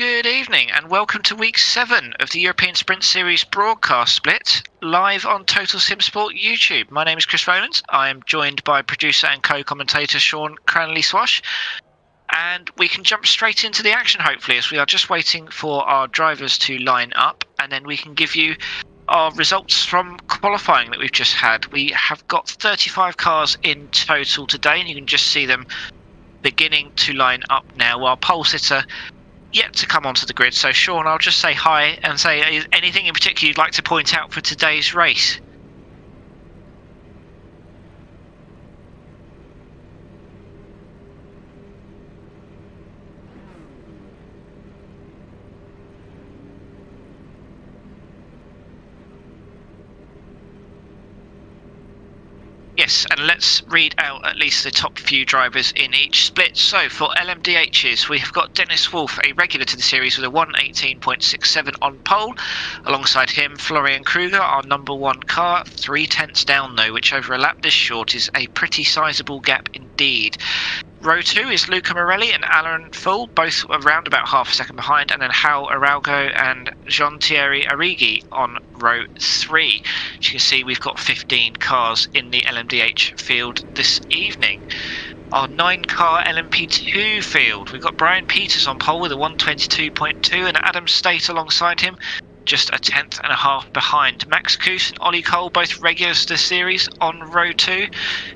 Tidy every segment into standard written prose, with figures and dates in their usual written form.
Good evening and welcome to week 7 of the European Sprint Series broadcast split live on Total Sim Sport YouTube. My name is Chris Rowlands. I am joined by producer and co-commentator Sean Cranley-Swash, and we can jump straight into the action hopefully, as we are just waiting for our drivers to line up, and then we can give you our results from qualifying that we've just had. We have got 35 cars in total today, and you can just see them beginning to line up now. Our pole sitter yet to come onto the grid. So Sean, I'll just say hi and say, is anything in particular you'd like to point out for today's race? Yes, and let's read out at least the top few drivers in each split. So for LMDHs, we have got Dennis Wolf, a regular to the series, with a 1:18.67 on pole. Alongside him, Florian Kruger, our number one car, 3/10 down though, which over a lap this short is a pretty sizable gap indeed. Row 2 is Luca Morelli and Alain Full, both around about half a second behind, and then Hal Araujo and Jean-Thierry Arrighi on row 3. As you can see, we've got 15 cars in the LMDH field this evening. Our 9-car LMP2 field, we've got Brian Peters on pole with a 1:22.2 and Adam State alongside him, just a 10.5 behind. Max Koos and Ollie Cole, both regulars to the series, on row 2.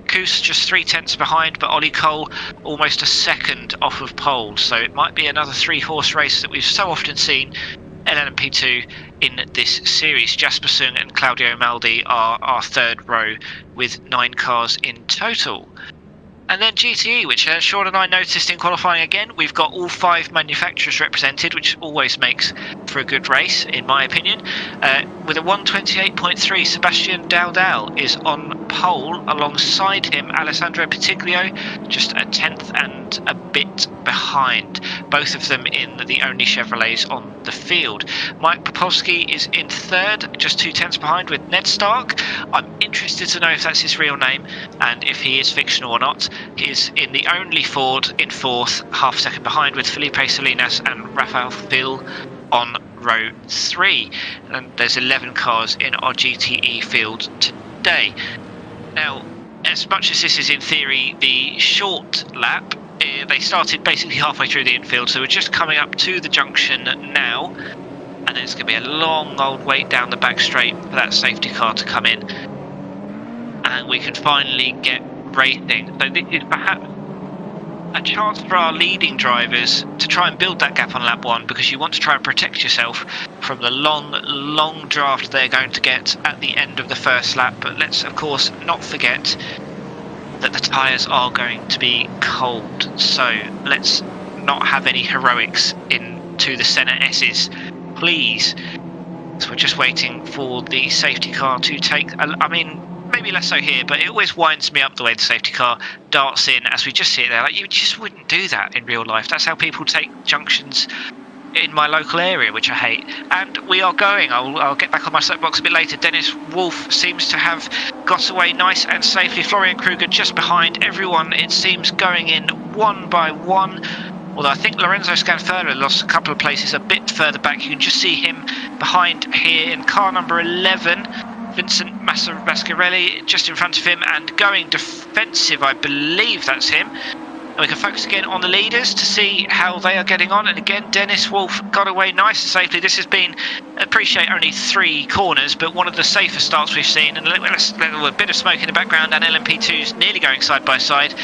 Koos just 3/10 behind, but Ollie Cole almost a second off of pole. So it might be another 3-horse race that we've so often seen in LMP2 in this series. Jasper Sung and Claudio Maldi are our third row with 9 cars in total. And then GTE, which Sean and I noticed in qualifying again, we've got all 5 manufacturers represented, which always makes for a good race, in my opinion. With a 1:28.3, Sebastian Dowdell is on pole. Alongside him, Alessandro Petiglio, just a 10th and a bit behind. Both of them in the only Chevrolets on the field. Mike Popowski is in third, just 2/10 behind with Ned Stark. I'm interested to know if that's his real name and if he is fictional or not. He is in the only Ford in fourth, half a second behind, with Felipe Salinas and Rafael Phil on row 3. And there's 11 cars in our GTE field today. Now, as much as this is in theory the short lap, they started basically halfway through the infield, so we're just coming up to the junction now, and then it's going to be a long old wait down the back straight for that safety car to come in, and we can finally get racing. So this is perhaps a chance for our leading drivers to try and build that gap on lap 1, because you want to try and protect yourself from the long draft they're going to get at the end of the first lap. But let's of course not forget that the tyres are going to be cold, so let's not have any heroics into the Senna S's, please. So we're just waiting for the safety car to take, I mean, maybe less so here, but it always winds me up the way the safety car darts in as we just see it there. Like, you just wouldn't do that in real life. That's how people take junctions in my local area, which I hate. And we are going, I'll get back on my soapbox a bit later. Dennis Wolf seems to have got away nice and safely. Florian Kruger just behind. Everyone, it seems, going in one by one. Although I think Lorenzo Scanfurno lost a couple of places a bit further back. You can just see him behind here in car number 11. Vincent Mascarelli just in front of him and going defensive, I believe that's him. And we can focus again on the leaders to see how they are getting on. And again, Dennis Wolf got away nice and safely. This has been, appreciate only 3 corners, but one of the safer starts we've seen. And let's a bit of smoke in the background, and LMP2's nearly going side by side.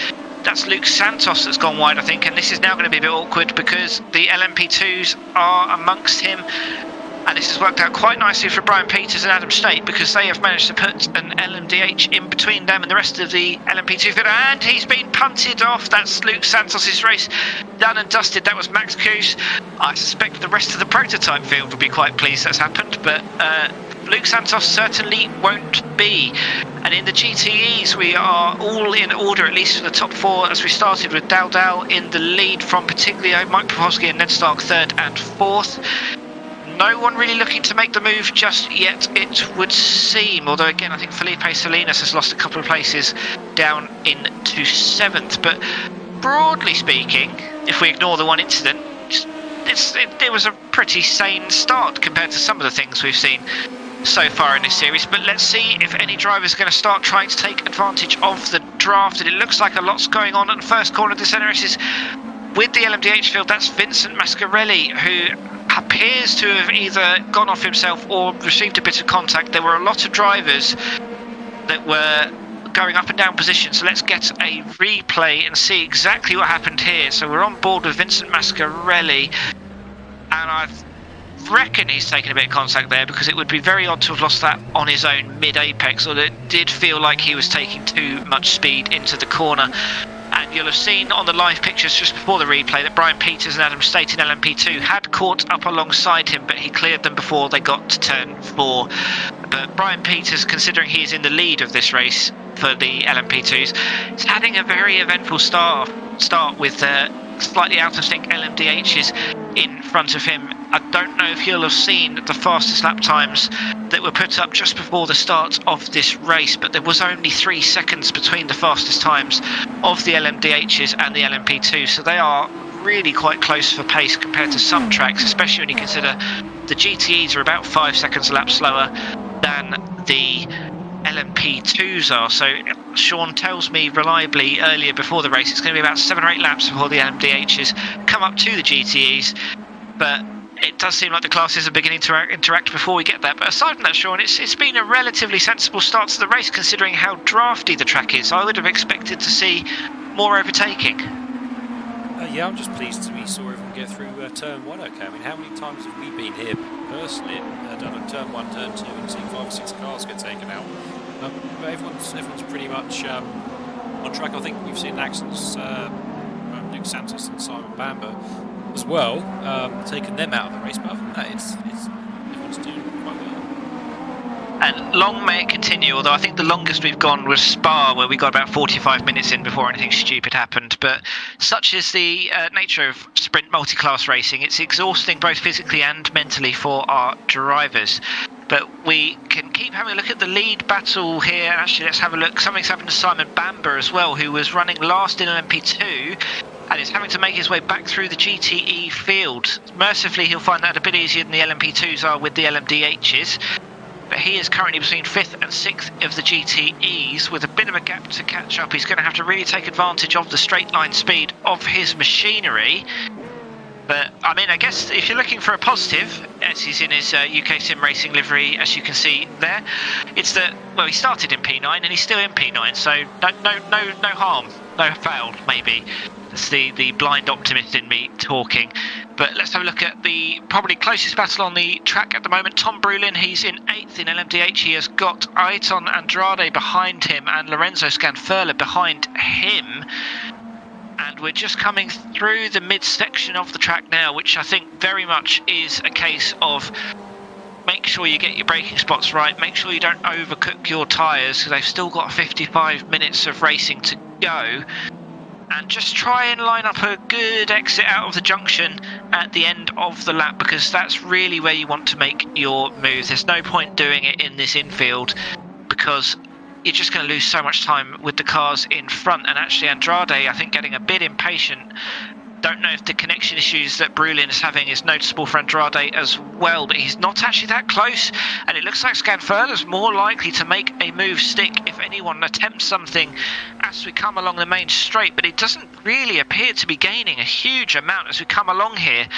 That's Luke Santos that's gone wide, I think, and this is now going to be a bit awkward because the LMP2s are amongst him. And this has worked out quite nicely for Brian Peters and Adam State, because they have managed to put an LMDH in between them and the rest of the LMP2 field. And he's been punted off. That's Luke Santos' race done and dusted. That was Max Koos. I suspect the rest of the prototype field will be quite pleased that's happened, but Luke Santos certainly won't be. And in the GTEs, we are all in order, at least for the top 4, as we started with Dowdell in the lead from Petiglio, Mike Popowski and Ned Stark 3rd and 4th. No one really looking to make the move just yet, it would seem. Although again, I think Felipe Salinas has lost a couple of places down into 7th. But broadly speaking, if we ignore the one incident, just it was a pretty sane start compared to some of the things we've seen so far in this series. But let's see if any driver is going to start trying to take advantage of the draft. And it looks like a lot's going on at the first corner of this NRS with the LMDH field. That's Vincent Mascarelli, who appears to have either gone off himself or received a bit of contact. There were a lot of drivers that were going up and down positions, so let's get a replay and see exactly what happened here. So we're on board with Vincent Mascarelli, and I reckon he's taken a bit of contact there, because it would be very odd to have lost that on his own mid-apex, although it did feel like he was taking too much speed into the corner. And you'll have seen on the live pictures just before the replay that Brian Peters and Adam State in LMP2 had caught up alongside him, but he cleared them before they got to turn 4. But Brian Peters, considering he is in the lead of this race for the LMP2s, is having a very eventful start with slightly out of sync LMDHs in front of him. I don't know if you'll have seen the fastest lap times that were put up just before the start of this race, but there was only 3 seconds between the fastest times of the LMDHs and the LMP2, so they are really quite close for pace compared to some tracks, especially when you consider the GTEs are about 5 seconds a lap slower than the LMP2s are. So Sean tells me reliably earlier before the race it's going to be about 7 or 8 laps before the LMDHs come up to the GTEs, but it does seem like the classes are beginning to interact before we get there. But aside from that, Sean, it's been a relatively sensible start to the race considering how drafty the track is. I would have expected to see more overtaking. Yeah, I'm just pleased we saw everyone get through turn 1 okay. I mean, how many times have we been here personally done a turn 1, turn 2 and seen 5 or 6 cars get taken out? But everyone's pretty much on track. I think we've seen accidents, Luke Santos and Simon Bamber as well, taking them out of the race, but other than that, it's everyone's doing quite well. And long may it continue, although I think the longest we've gone was Spa, where we got about 45 minutes in before anything stupid happened. But such is the nature of sprint multi-class racing. It's exhausting both physically and mentally for our drivers. But we can keep having a look at the lead battle here. Actually, let's have a look. Something's happened to Simon Bamber as well, who was running last in LMP2 and is having to make his way back through the GTE field. Mercifully, he'll find that a bit easier than the LMP2s are with the LMDHs. But he is currently between 5th and 6th of the GTEs with a bit of a gap to catch up. He's going to have to really take advantage of the straight line speed of his machinery. But, I mean, I guess if you're looking for a positive, as he's in his UK Sim Racing livery, as you can see there, it's that, well, he started in P9 and he's still in P9, so no harm, no foul, maybe. That's the blind optimist in me talking. But let's have a look at the probably closest battle on the track at the moment. Tom Brulin, he's in 8th in LMDH. He has got Ayrton Andrade behind him and Lorenzo Scanfurla behind him. And we're just coming through the midsection of the track now, which I think very much is a case of make sure you get your braking spots right, make sure you don't overcook your tyres, because they've still got 55 minutes of racing to go. And just try and line up a good exit out of the junction at the end of the lap, because that's really where you want to make your move. There's no point doing it in this infield, because you're just going to lose so much time with the cars in front. And actually Andrade, I think, getting a bit impatient. Don't know if the connection issues that Brulin is having is noticeable for Andrade as well, but he's not actually that close, and it looks like Scanfurla's more likely to make a move stick if anyone attempts something as we come along the main straight, but it doesn't really appear to be gaining a huge amount as we come along here.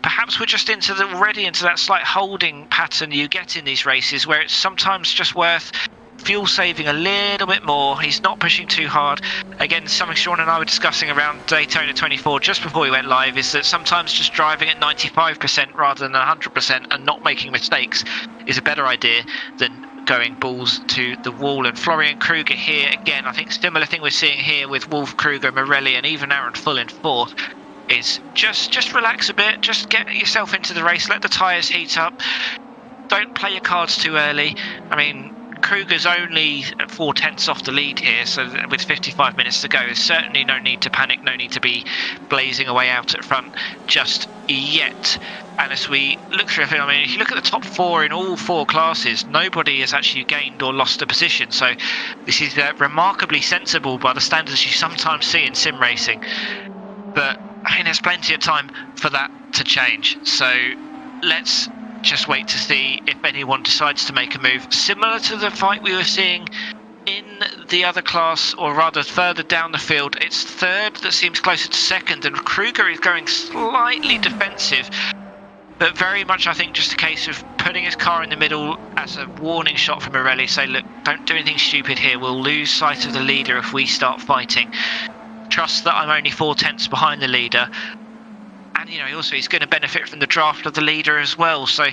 Perhaps we're just already into that slight holding pattern you get in these races, where it's sometimes just worth fuel saving a little bit more. He's not pushing too hard. Again, something Sean and I were discussing around Daytona 24 just before we went live is that sometimes just driving at 95% rather than 100% and not making mistakes is a better idea than going balls to the wall. And Florian Kruger here again, I think similar thing we're seeing here with Wolf, Kruger, Morelli and even Aaron Full in 4th is just relax a bit, just get yourself into the race, let the tyres heat up, don't play your cards too early. I mean, Kruger's only 4/10 off the lead here, so with 55 minutes to go, there's certainly no need to panic, no need to be blazing away out at front just yet. And as we look through everything, I mean, if you look at the top 4 in all 4 classes, nobody has actually gained or lost a position. So this is remarkably sensible by the standards you sometimes see in sim racing. But I mean, there's plenty of time for that to change. So let's just wait to see if anyone decides to make a move. Similar to the fight we were seeing in the other class, or rather further down the field, it's third that seems closer to second, and Kruger is going slightly defensive. But very much, I think, just a case of putting his car in the middle as a warning shot from Morelli. Say, look, don't do anything stupid here. We'll lose sight of the leader if we start fighting. Trust that I'm only 4 tenths behind the leader. And, you know, also he's going to benefit from the draft of the leader as well. So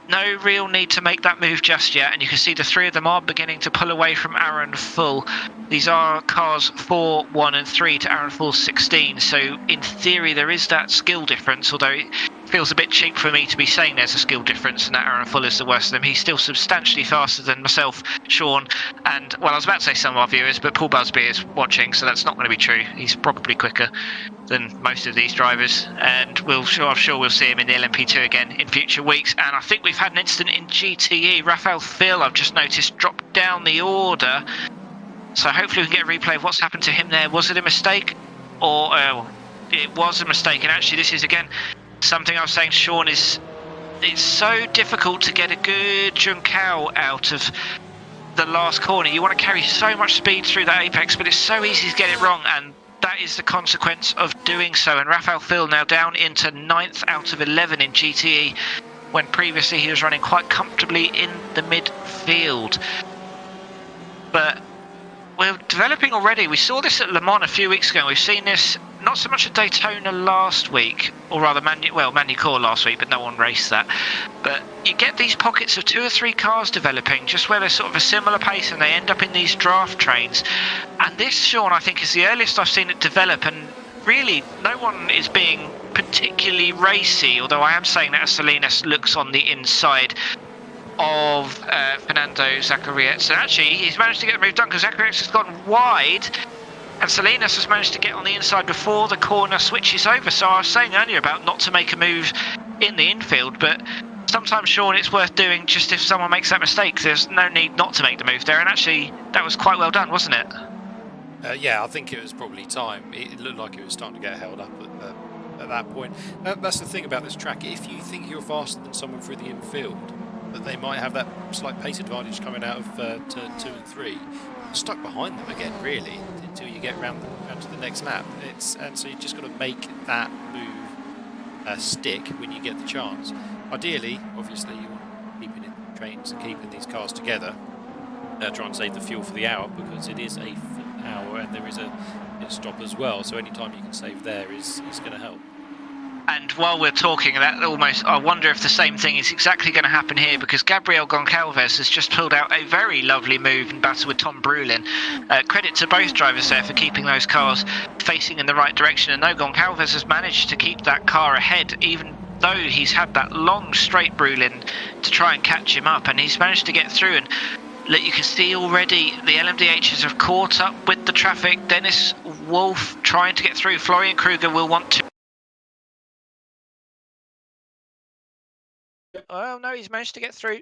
no real need to make that move just yet. And you can see the three of them are beginning to pull away from Aaron Full. These are cars 4, 1 and 3 to Aaron Full's 16. So in theory, there is that skill difference, although it feels a bit cheap for me to be saying there's a skill difference and that Aaron Full is the worst of them. He's still substantially faster than myself, Sean, and, well, I was about to say some of our viewers, but Paul Busby is watching, so that's not going to be true. He's probably quicker than most of these drivers, and I'm sure we'll see him in the LMP2 again in future weeks. And I think we've had an incident in GTE. Raphael Phil, I've just noticed, dropped down the order, so hopefully we can get a replay of what's happened to him there. Was it a mistake? Or it was a mistake, and actually this is, again, something I was saying, Sean, is it's so difficult to get a good Junção out of the last corner. You want to carry so much speed through that apex, but it's so easy to get it wrong, and that is the consequence of doing so. And Raphael Phil now down into 9th out of 11 in GTE, when previously he was running quite comfortably in the midfield. But we're developing already. We saw this at Le Mans a few weeks ago. We've seen this not so much at Daytona last week, or rather Magny-Cours last week, but no one raced that. But you get these pockets of 2 or 3 cars developing just where they're sort of a similar pace, and they end up in these draft trains. And this, Sean, I think is the earliest I've seen it develop, and really no one is being particularly racy, although I am saying that as Salinas looks on the inside of Fernando Zacharias. And actually he's managed to get the move done, because Zacharias has gone wide and Salinas has managed to get on the inside before the corner switches over. So I was saying earlier about not to make a move in the infield, but sometimes, Sean, it's worth doing just if someone makes that mistake. There's no need not to make the move there, and actually that was quite well done, wasn't it? Yeah, I think it was probably time. It looked like it was starting to get held up at that point. That's the thing about this track. If you think you're faster than someone through the infield, that they might have that slight pace advantage coming out of turn 2 and 3, stuck behind them again, really, until you get round to the next lap. And so you just got to make that move stick when you get the chance. Ideally, obviously, you want to keep it in the trains and keeping these cars together. Try and save the fuel for the hour, because it is a full hour and there is a pit stop as well. So any time you can save there is going to help. And while we're talking, that almost, I wonder if the same thing is exactly going to happen here, because Gabriel Goncalves has just pulled out a very lovely move in battle with Tom Brulin. Credit to both drivers there for keeping those cars facing in the right direction. And though Goncalves has managed to keep that car ahead, even though he's had that long straight Brulin to try and catch him up, and he's managed to get through. And look, you can see already the LMDHs have caught up with the traffic. Dennis Wolf trying to get through. Florian Kruger will want to. Oh no, he's managed to get through.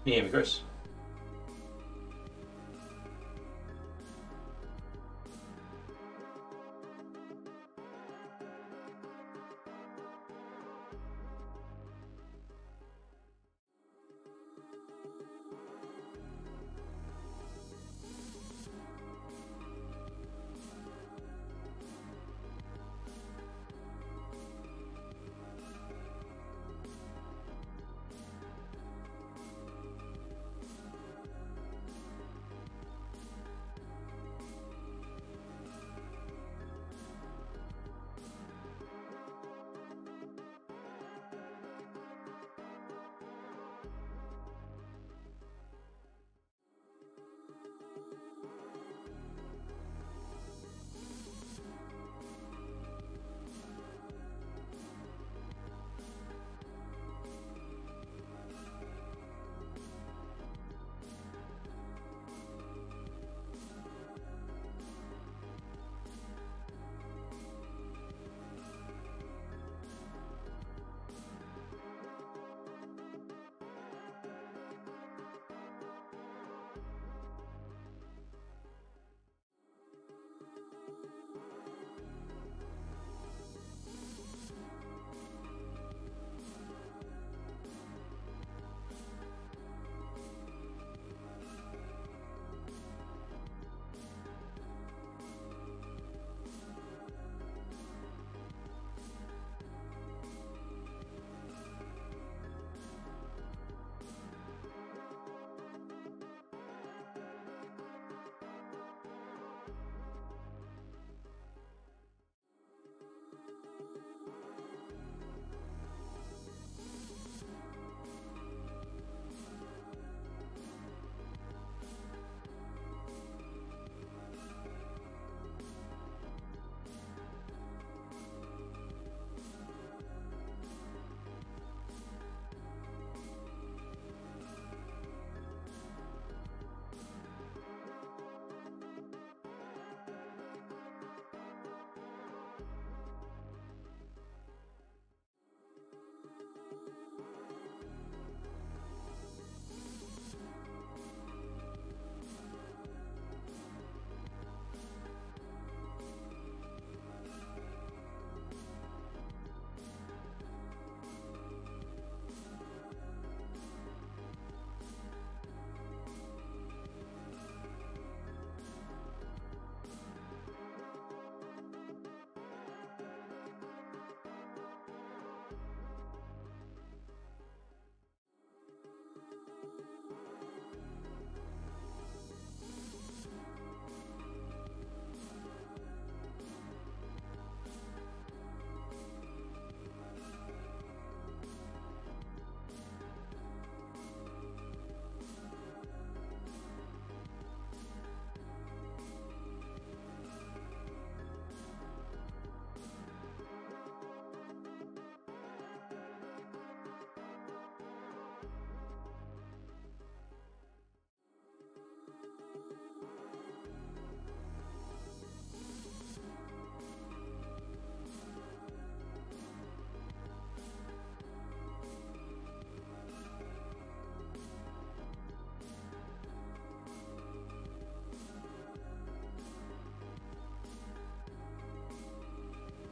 Can you hear me, Chris?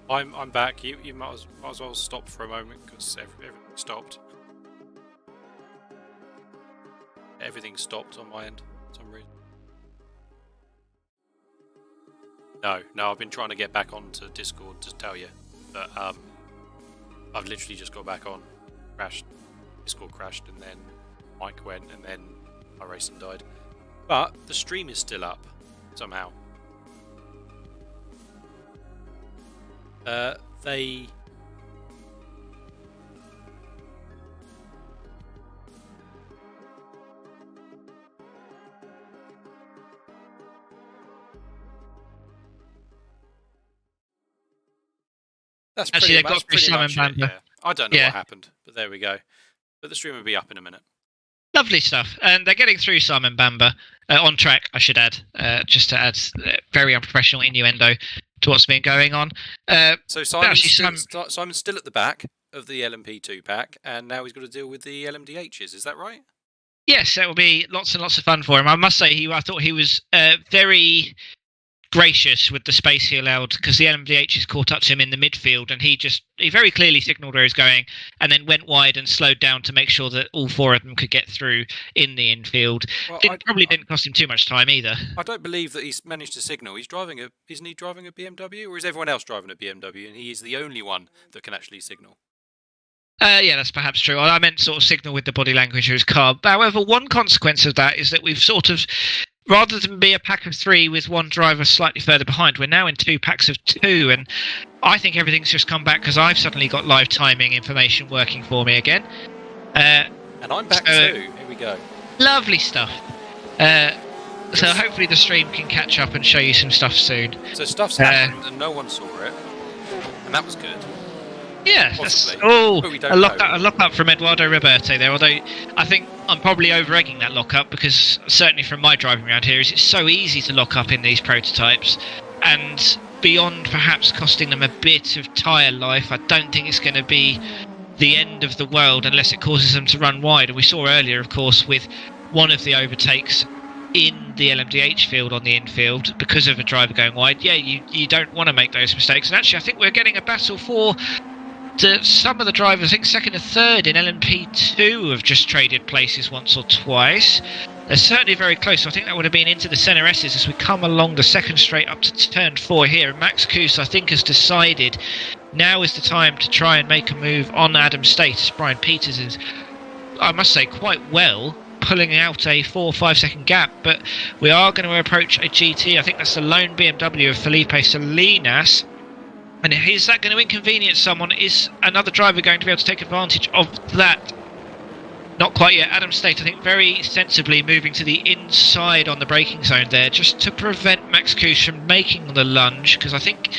I'm back. You might as well stop for a moment because everything stopped. Everything stopped on my end for some reason. No, I've been trying to get back onto Discord to tell you, but I've literally just got back on, crashed, Discord crashed, and then mic went, and then iRacing died. But the stream is still up somehow. They That's Actually, they pretty got through Simon much it, Bamber. yeah. I don't know Yeah. what happened, but there we go. But the stream will be up in a minute. Lovely stuff. And they're getting through Simon Bamber on track, I should add, just to add very unprofessional innuendo to what's been going on. So Simon's actually, Simon's still at the back of the LMP2 pack, and now he's got to deal with the LMDHs. Is that right? Yes, that will be lots and lots of fun for him. I must say, I thought he was very gracious with the space he allowed, because the LMDHs caught up to him in the midfield, and he very clearly signalled where he was going, and then went wide and slowed down to make sure that all four of them could get through in the infield. Well, Probably didn't cost him too much time either. I don't believe that he's managed to signal. Isn't he driving a BMW, or is everyone else driving a BMW, and he is the only one that can actually signal? Yeah, that's perhaps true. I meant sort of signal with the body language of his car. However, one consequence of that is that we've sort of, rather than be a pack of three with one driver slightly further behind, we're now in two packs of two, and I think everything's just come back because I've suddenly got live timing information working for me again. And I'm back too. Here we go. Lovely stuff. So hopefully the stream can catch up and show you some stuff soon. So stuff's happened and no one saw it, and that was good. Yeah, Possibly. A lock-up from Eduardo Roberto there, although I think I'm probably over-egging that lock-up, because certainly from my driving around here, it's so easy to lock up in these prototypes, and beyond perhaps costing them a bit of tyre life, I don't think it's going to be the end of the world unless it causes them to run wide. And we saw earlier, of course, with one of the overtakes in the LMDH field on the infield because of a driver going wide. Yeah, you don't want to make those mistakes. And actually, I think we're getting a battle for some of the drivers. I think second and third in LMP2 have just traded places once or twice. They're certainly very close. So I think that would have been into the Senna S's as we come along the second straight up to turn 4 here. And Max Kuss, I think, has decided now is the time to try and make a move on Adam State. Brian Peters is, I must say, quite well pulling out a 4 or 5 second gap, but we are going to approach a GT. I think that's the lone BMW of Felipe Salinas. And is that going to inconvenience someone? Is another driver going to be able to take advantage of that? Not quite yet. Adam State, I think, very sensibly moving to the inside on the braking zone there, just to prevent Max Kuss from making the lunge, because I think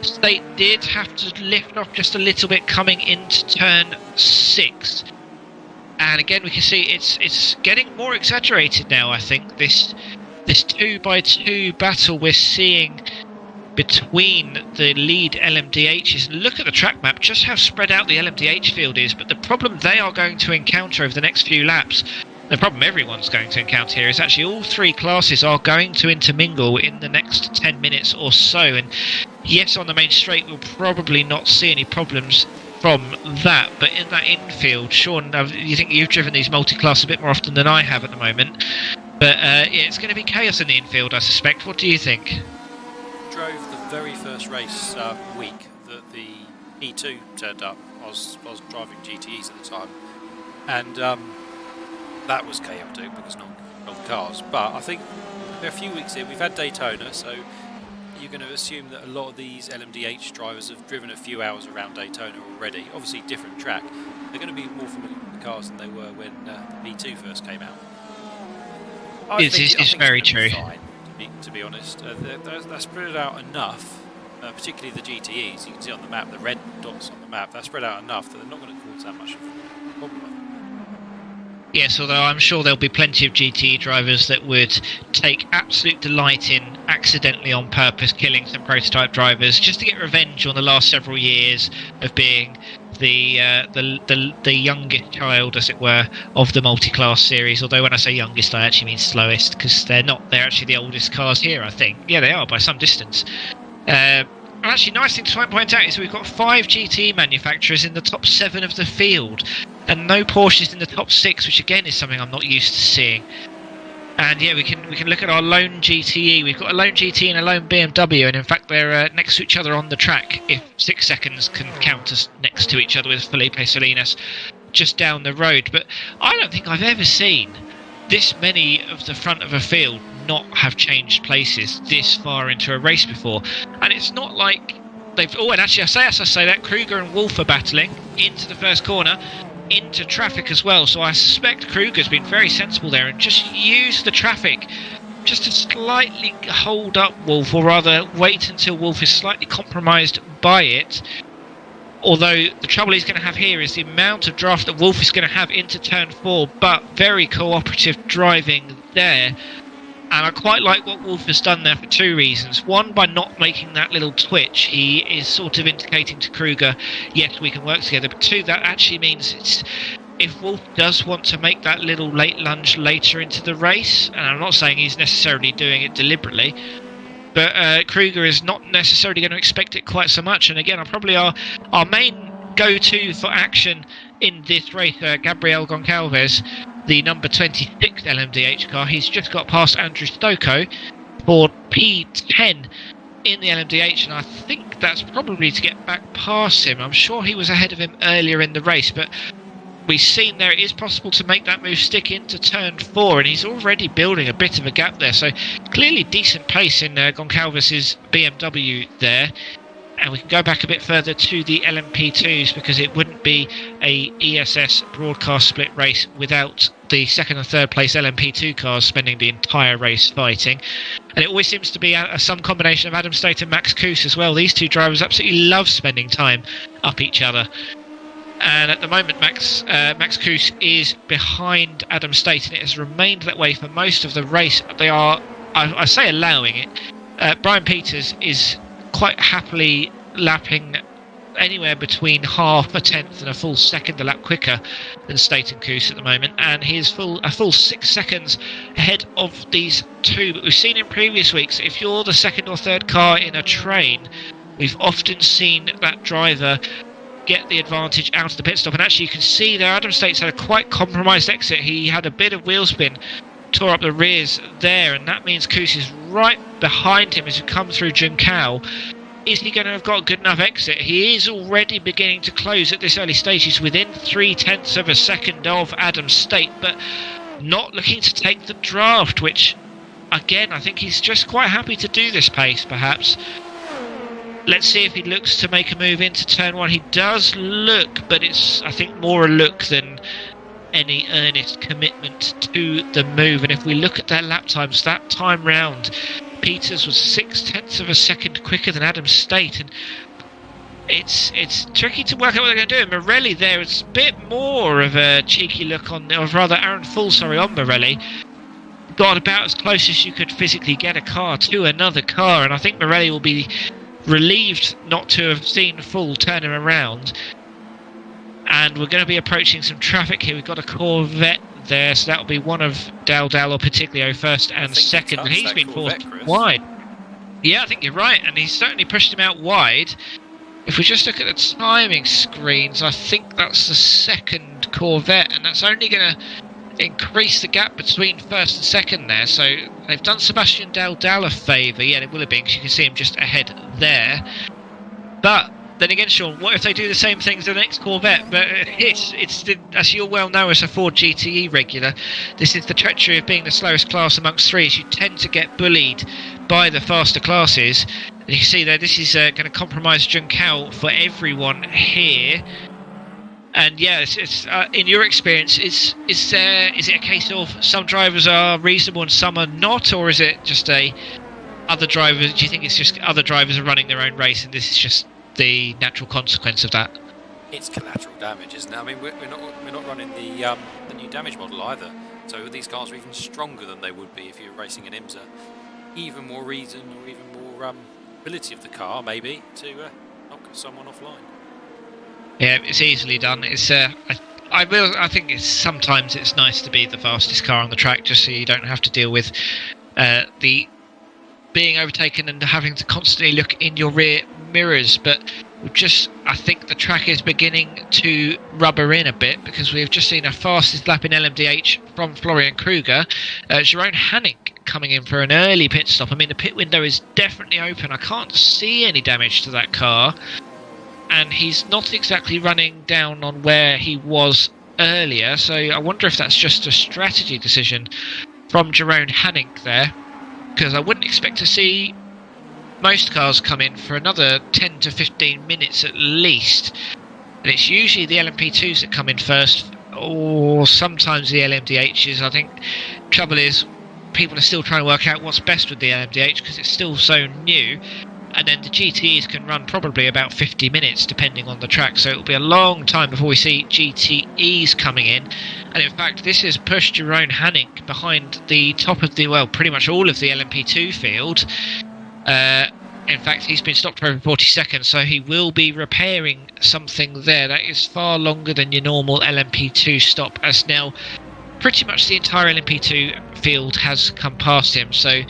State did have to lift off just a little bit coming into turn 6. And again, we can see it's getting more exaggerated now, I think, this 2x2 battle we're seeing between the lead LMDHs. Look at the track map, just how spread out the LMDH field is. But the problem they are going to encounter over the next few laps, the problem everyone's going to encounter here, is actually all three classes are going to intermingle in the next 10 minutes or so. And yes, on the main straight we'll probably not see any problems from that, but in that infield, Sean, you think you've driven these multi-class a bit more often than I have at the moment, but yeah, it's going to be chaos in the infield, I suspect. What do you think? Drove the very first race week that the E2 turned up. I was driving GTEs at the time, and that was chaotic because not the cars. But I think there are a few weeks here. We've had Daytona, so you're going to assume that a lot of these LMDH drivers have driven a few hours around Daytona already. Obviously, different track. They're going to be more familiar with the cars than they were when the V2 first came out. It's very true. Fine, to be honest, they're spread out enough. Particularly the GTEs, you can see on the map, the red dots on the map. They're spread out enough that they're not going to cause that much of a problem. Yes, although I'm sure there'll be plenty of GTE drivers that would take absolute delight in accidentally on purpose killing some prototype drivers just to get revenge on the last several years of being the youngest child, as it were, of the multi-class series. Although when I say youngest, I actually mean slowest, because they're actually the oldest cars here, I think. Yeah, they are by some distance. actually, nice thing to point out is we've got 5 GTE manufacturers in the top 7 of the field, and no Porsches in the top 6, which again is something I'm not used to seeing. And yeah, we can look at our lone GTE. We've got a lone GTE and a lone BMW, and in fact they're next to each other on the track. If 6 seconds can count us next to each other with Felipe Salinas just down the road. But I don't think I've ever seen this many of the front of a field not have changed places this far into a race before. And it's not like they've... Oh, and actually, as I say that, Kruger and Wolf are battling into the first corner, into traffic as well. So I suspect Kruger's been very sensible there and just used the traffic just to slightly hold up Wolf, or rather wait until Wolf is slightly compromised by it. Although the trouble he's going to have here is the amount of draft that Wolf is going to have into turn 4, but very cooperative driving there. And I quite like what Wolf has done there for 2 reasons. One, by not making that little twitch, he is sort of indicating to Kruger, yes, we can work together. But 2, that actually means if Wolf does want to make that little late lunge later into the race, and I'm not saying he's necessarily doing it deliberately, but Kruger is not necessarily going to expect it quite so much. And again, probably our main go-to for action in this race, Gabriel Goncalves, the number 26 LMDh car. He's just got past Andrew Stocco for P10 in the LMDh, and I think that's probably to get back past him. I'm sure he was ahead of him earlier in the race, but we've seen there it is possible to make that move stick into turn 4, and he's already building a bit of a gap there. So clearly decent pace in Goncalves' BMW there. And we can go back a bit further to the LMP2s, because it wouldn't be a ESS broadcast split race without the 2nd and 3rd place LMP2 cars spending the entire race fighting. And it always seems to be some combination of Adam State and Max Kuss as well. These 2 drivers absolutely love spending time up each other. And at the moment, Max Kuss is behind Adam State, and it has remained that way for most of the race. They are, I say, allowing it. Brian Peters is quite happily lapping anywhere between half a tenth and a full second a lap quicker than State and Kuss at the moment, and he is a full 6 seconds ahead of these 2. But we've seen in previous weeks, if you're the 2nd or 3rd car in a train, we've often seen that driver get the advantage out of the pit stop. And actually, you can see there Adam State's had a quite compromised exit. He had a bit of wheel spin, tore up the rears there, and that means Kuss is right behind him as he comes through Juncal. Is he going to have got a good enough exit? He is already beginning to close at this early stage. He's within 0.3 of a second of Adam State, but not looking to take the draft, which again, I think he's just quite happy to do this pace perhaps. Let's see if he looks to make a move into turn 1. He does look, but it's, I think, more a look than any earnest commitment to the move. And if we look at their lap times, that time round, Peters was 0.6 of a second quicker than Adam State, and it's tricky to work out what they're going to do. And Morelli there, it's a bit more of a cheeky look on, or rather Aaron Full, on Morelli. Got about as close as you could physically get a car to another car, and I think Morelli will be relieved not to have seen Full turn him around. And we're going to be approaching some traffic here. We've got a Corvette there, so that'll be one of Dal or Partiglio first and second. And he's been forced wide. Yeah, I think you're right, and he's certainly pushed him out wide. If we just look at the timing screens, I think that's the 2nd Corvette, and that's only going to increase the gap between 1st and 2nd there. So they've done Sebastian Dal a favour. Yeah, it will have been, because you can see him just ahead there. But then again, Sean, what if they do the same thing as the next Corvette? But as you'll well know as a Ford GTE regular, this is the treachery of being the slowest class amongst 3, is you tend to get bullied by the faster classes. And you can see there, this is going to compromise Juncal for everyone here. And yeah, it's in your experience, is it a case of some drivers are reasonable and some are not, or is it just other drivers? Do you think it's just other drivers are running their own race, and this is just the natural consequence of that? It's collateral damage, isn't it? I mean, we're not running the new damage model either. So these cars are even stronger than they would be if you were racing an IMSA. Even more reason, or even more ability of the car, maybe, to knock someone offline. Yeah, it's easily done. It's I think sometimes it's nice to be the fastest car on the track, just so you don't have to deal with the being overtaken and having to constantly look in your rear mirrors, but I think the track is beginning to rubber in a bit, because we've just seen a fastest lap in LMDH from Florian Kruger. Jeroen Hanink coming in for an early pit stop. I mean, the pit window is definitely open. I can't see any damage to that car, and he's not exactly running down on where he was earlier, so I wonder if that's just a strategy decision from Jeroen Hanink there, because I wouldn't expect to see most cars come in for another 10 to 15 minutes at least, and it's usually the LMP2s that come in first, or sometimes the LMDHs. I think trouble is people are still trying to work out what's best with the LMDH, because it's still so new, and then the GTEs can run probably about 50 minutes depending on the track, so it'll be a long time before we see GTEs coming in. And in fact, this has pushed Jeroen Hanink behind the top of the, well, pretty much all of the LMP2 field. In fact, he's been stopped for over 40 seconds, so he will be repairing something there. That is far longer than your normal LMP2 stop, as now pretty much the entire LMP2 field has come past him. So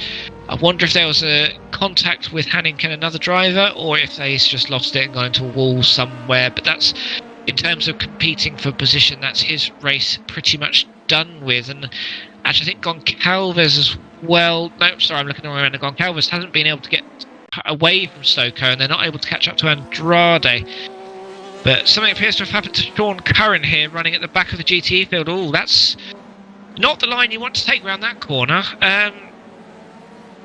I wonder if there was a contact with Hanink and another driver, or if they's just lost it and gone into a wall somewhere. But that's, in terms of competing for position, that's his race pretty much done with. And actually, I think Goncalves as well. No, sorry, I'm looking around. Goncalves hasn't been able to get away from Stoko, and they're not able to catch up to Andrade. But something appears to have happened to Sean Curran here, running at the back of the GTE field. Oh, that's not the line you want to take around that corner.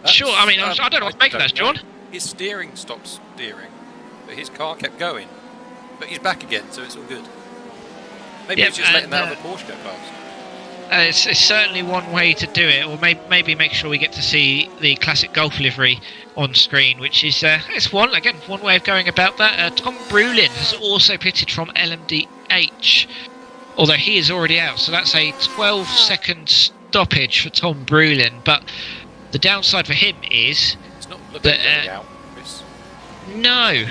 Sure, I mean, I don't know what to make of that, John. His steering stopped steering, but his car kept going. But he's back again, so it's all good. Maybe he's just letting that other Porsche go past. It's certainly one way to do it, or maybe make sure we get to see the classic Golf livery on screen, which is it's one way of going about that. Tom Brulin has also pitted from LMDH, although he is already out, so that's a 12-second stoppage for Tom Brulin. But the downside for him is it's not looking very out, Chris. No,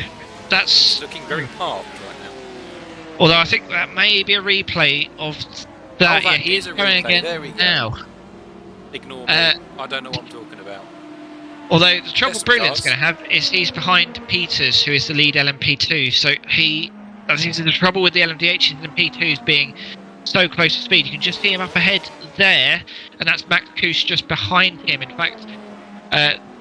that's looking very parked right now. Although I think that may be a replay of that. Oh, yeah, he is going again now. Ignore me. I don't know what I'm talking about. Although the trouble Brulin's going to have is he's behind Peters, who is the lead LMP2. So I think the trouble with the LMDHs and P2s being so close to speed. You can just see him up ahead there, and that's Max Kuss just behind him. In fact,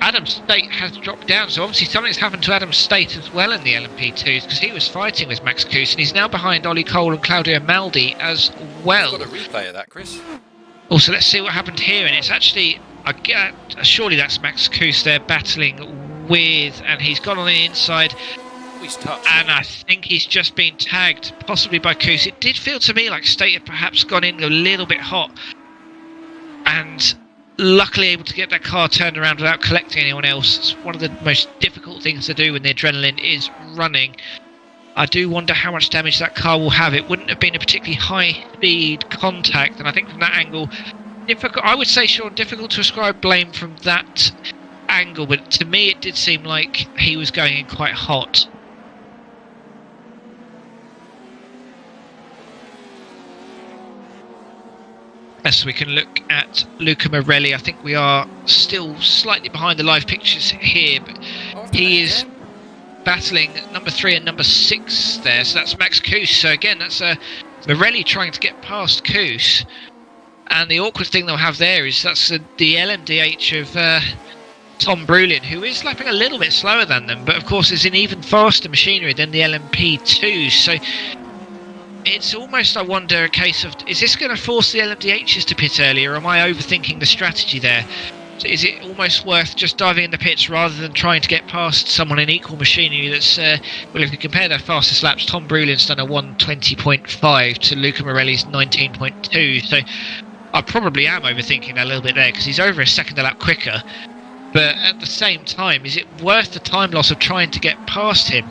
Adam State has dropped down, so obviously something's happened to Adam State as well in the LMP2s, because he was fighting with Max Kuss, and he's now behind Ollie Cole and Claudio Maldi as well. I've got a replay of that, Chris. Also, let's see what happened here, and it's actually, surely that's Max Kuss they're battling with, and he's gone on the inside. He's touched. And I think he's just been tagged, possibly by Kuss. It did feel to me like State had perhaps gone in a little bit hot, and luckily able to get that car turned around without collecting anyone else. It's one of the most difficult things to do when the adrenaline is running. I do wonder how much damage that car will have. It wouldn't have been a particularly high-speed contact, and I think from that angle, difficult. I would say, Sean, difficult to ascribe blame from that angle, but to me it did seem like he was going in quite hot. As we can look at Luca Morelli, I think we are still slightly behind the live pictures here, but he is battling number 3 and number 6 there, so that's Max Kuss. So again, that's Morelli trying to get past Kuss, and the awkward thing they'll have there is that's the LMDH of Tom Brulin, who is lapping a little bit slower than them, but of course is in even faster machinery than the LMP2s, so it's almost, I wonder, a case of, is this going to force the LMDHs to pit earlier, or am I overthinking the strategy there? So is it almost worth just diving in the pits rather than trying to get past someone in equal machinery that's, well, if we compare their fastest laps, Tom Brulin's done a 1:20.5 to Luca Morelli's 19.2, so I probably am overthinking that a little bit there, because he's over a second a lap quicker, but at the same time, is it worth the time loss of trying to get past him?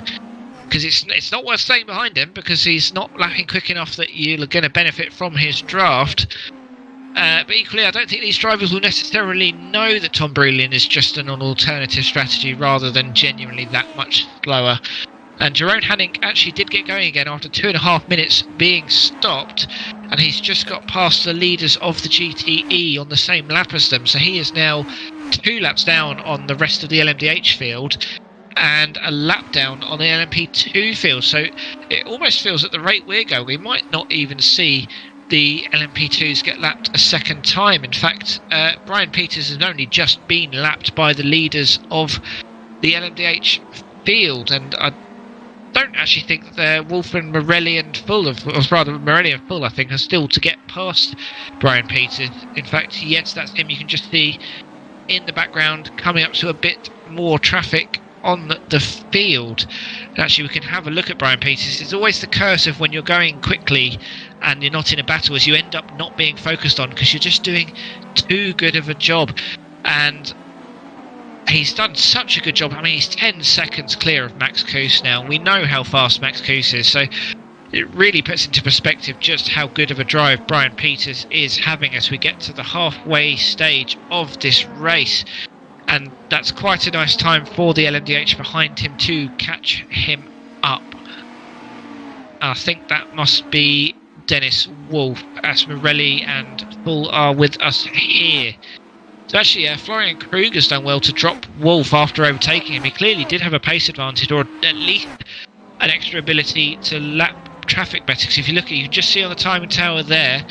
Because it's not worth staying behind him, because he's not lapping quick enough that you're going to benefit from his draft. But equally, I don't think these drivers will necessarily know that Tom Brulin is just an alternative strategy rather than genuinely that much slower. And Jeroen Hanink actually did get going again after 2.5 minutes being stopped, and he's just got past the leaders of the GTE on the same lap as them, so he is now 2 laps down on the rest of the LMDH field. and a lap down on the LMP2 field. So it almost feels at the rate we're going, we might not even see the LMP2s get lapped a second time. In fact, Brian Peters has only just been lapped by the leaders of the LMDH field, and I don't actually think that Wolf and Morelli and Full, or rather Morelli and Full, I think, are still to get past Brian Peters. In fact, yes, that's him. You can just see in the background coming up to a bit more traffic on the field. And actually, we can have a look at Brian Peters. It's always the curse of when you're going quickly and you're not in a battle, as you end up not being focused on because you're just doing too good of a job. And he's done such a good job. I mean, he's 10 seconds clear of Max Kuss now. We know how fast Max Kuss is, so it really puts into perspective just how good of a drive Brian Peters is having as we get to the halfway stage of this race. And that's quite a nice time for the LMDH behind him to catch him up. I think that must be Dennis Wolf, as Morelli and Full are with us here. So actually, Florian Kruger's done well to drop Wolf after overtaking him. He clearly did have a pace advantage, or at least an extra ability to lap traffic better. Because if you look at it, you can just see on the timing tower there,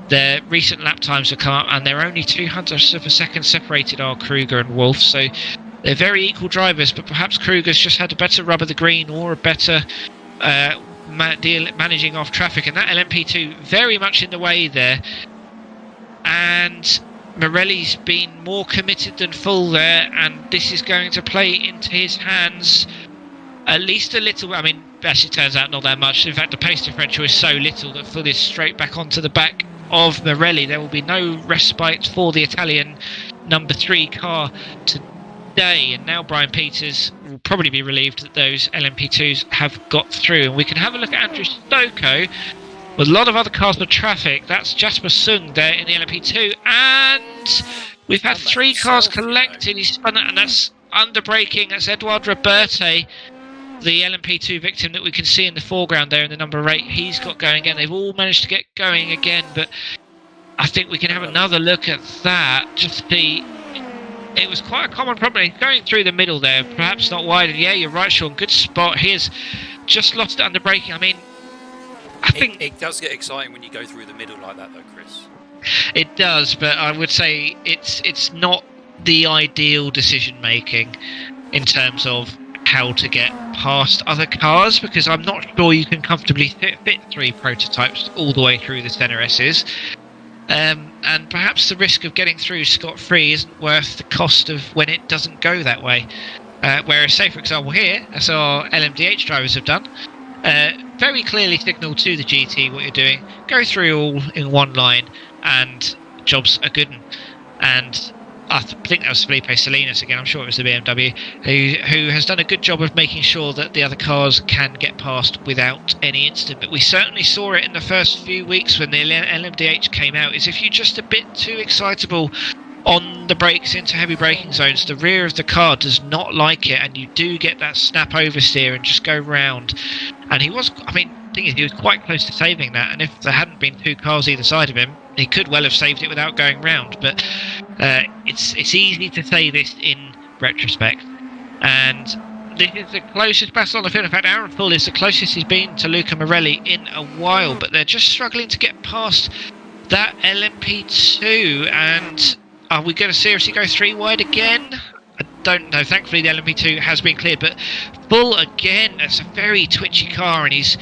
their recent lap times have come up, and they're only 200ths of a second separated are Kruger and Wolf. So they're very equal drivers, but perhaps Kruger's just had a better rub of the green or a better managing off traffic. And that LMP2 very much in the way there. And Morelli's been more committed than Full there, and this is going to play into his hands at least a little. I mean, actually turns out not that much. In fact, the pace differential is so little that Full is straight back onto the back of Morelli. There will be no respite for the Italian number 3 car today, and now Brian Peters will probably be relieved that those LMP2s have got through. And we can have a look at Andrew Stocco with a lot of other cars in traffic. That's Jasper Sung there in the LMP2, and we've had 3 cars collected. He's spun that, and that's under braking. That's Edouard Roberte, the LMP2 victim that we can see in the foreground there in the number 8. He's got going again. They've all managed to get going again, but I think we can have another look at that. Just the, it was quite a common problem going through the middle there, perhaps not wide. And yeah, you're right, Sean. Good spot. He has just lost it under braking. I mean, I think it does get exciting when you go through the middle like that, though, Chris. It does, but I would say it's not the ideal decision making in terms of how to get past other cars, because I'm not sure you can comfortably fit 3 prototypes all the way through the center S's. And perhaps the risk of getting through scot-free isn't worth the cost of when it doesn't go that way. Whereas, say for example here, as our LMDH drivers have done, very clearly signal to the GT what you're doing, go through all in one line, and jobs are good. And I think that was Felipe Salinas again, I'm sure it was the BMW, who has done a good job of making sure that the other cars can get past without any incident. But we certainly saw it in the first few weeks when the LMDH came out, is if you're just a bit too excitable on the brakes into heavy braking zones, the rear of the car does not like it, and you do get that snap oversteer and just go round. And he was, I mean, the thing is, he was quite close to saving that, and if there hadn't been 2 cars either side of him, he could well have saved it without going round. But it's easy to say this in retrospect, and this is the closest battle on the field. In fact, Aaron Full is the closest he's been to Luca Morelli in a while, but they're just struggling to get past that LMP2. And are we going to seriously go 3 wide again? I don't know. Thankfully, the LMP2 has been cleared, but Full again, that's a very twitchy car, and he's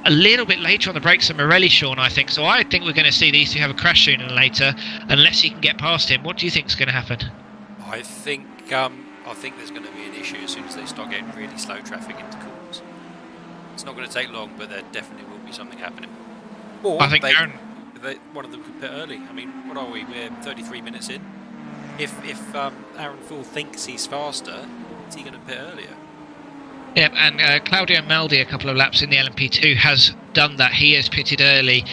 a little bit later on the brakes than Morelli, Sean, I think. So I think we're going to see these 2 have a crash sooner than later, unless he can get past him. What do you think is going to happen? I think there's going to be an issue as soon as they start getting really slow traffic into corners. It's not going to take long, but there definitely will be something happening. Or I think one of them could pit early. I mean, what are we? We're 33 minutes in. If Aaron Full thinks he's faster, is he going to pit earlier? Yeah, and Claudio Maldi, a couple of laps in the LMP2, has done that. He has pitted early,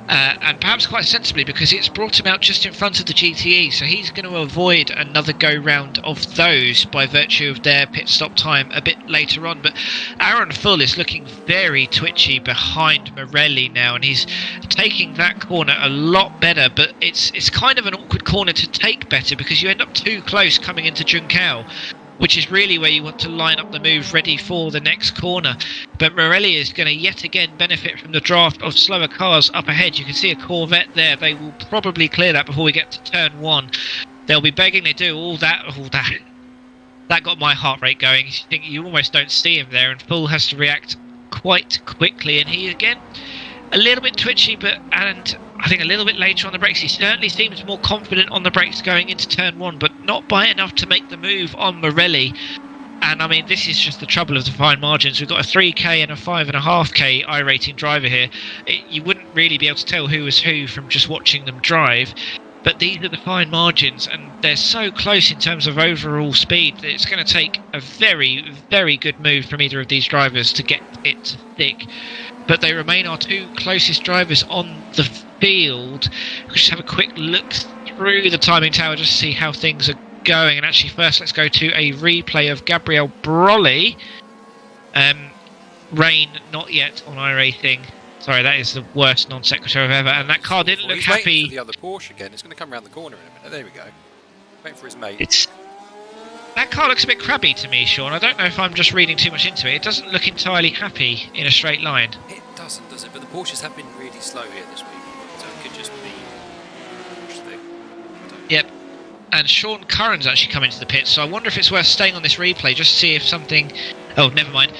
and perhaps quite sensibly, because it's brought him out just in front of the GTE, so he's going to avoid another go-round of those by virtue of their pit stop time a bit later on. But Aaron Full is looking very twitchy behind Morelli now, and he's taking that corner a lot better, but it's kind of an awkward corner to take better, because you end up too close coming into Junção. which is really where you want to line up the move ready for the next corner. But Morelli is going to yet again benefit from the draft of slower cars up ahead. You can see a Corvette there. They will probably clear that before we get to turn 1. They'll be begging to do all that. That got my heart rate going. You almost don't see him there, and Full has to react quite quickly. And he again, a little bit twitchy, and I think a little bit later on the brakes. He certainly seems more confident on the brakes going into turn 1, but not by enough to make the move on Morelli. And I mean, this is just the trouble of the fine margins. We've got a 3k and a 5.5k iRacing driver here. You wouldn't really be able to tell who was who from just watching them drive. But these are the fine margins, and they're so close in terms of overall speed that it's going to take a very, very good move from either of these drivers to get it to stick. But they remain our 2 closest drivers on the field. We'll just have a quick look through the timing tower just to see how things are going. And actually, first, let's go to a replay of Gabriel Brolly. Rain not yet on iRacing. Sorry, that is the worst non-secretary I've ever. And that car didn't look happy. Waiting for the other Porsche again. It's going to come around the corner in a minute. There we go. Waiting for his mate. That car looks a bit crabby to me, Sean. I don't know if I'm just reading too much into it. It doesn't look entirely happy in a straight line. It doesn't, does it? But the Porsches have been really slow here this week. So it could just be a Porsche thing. Yep. And Sean Curran's actually come into the pit, so I wonder if it's worth staying on this replay just to see if something... Oh, never mind.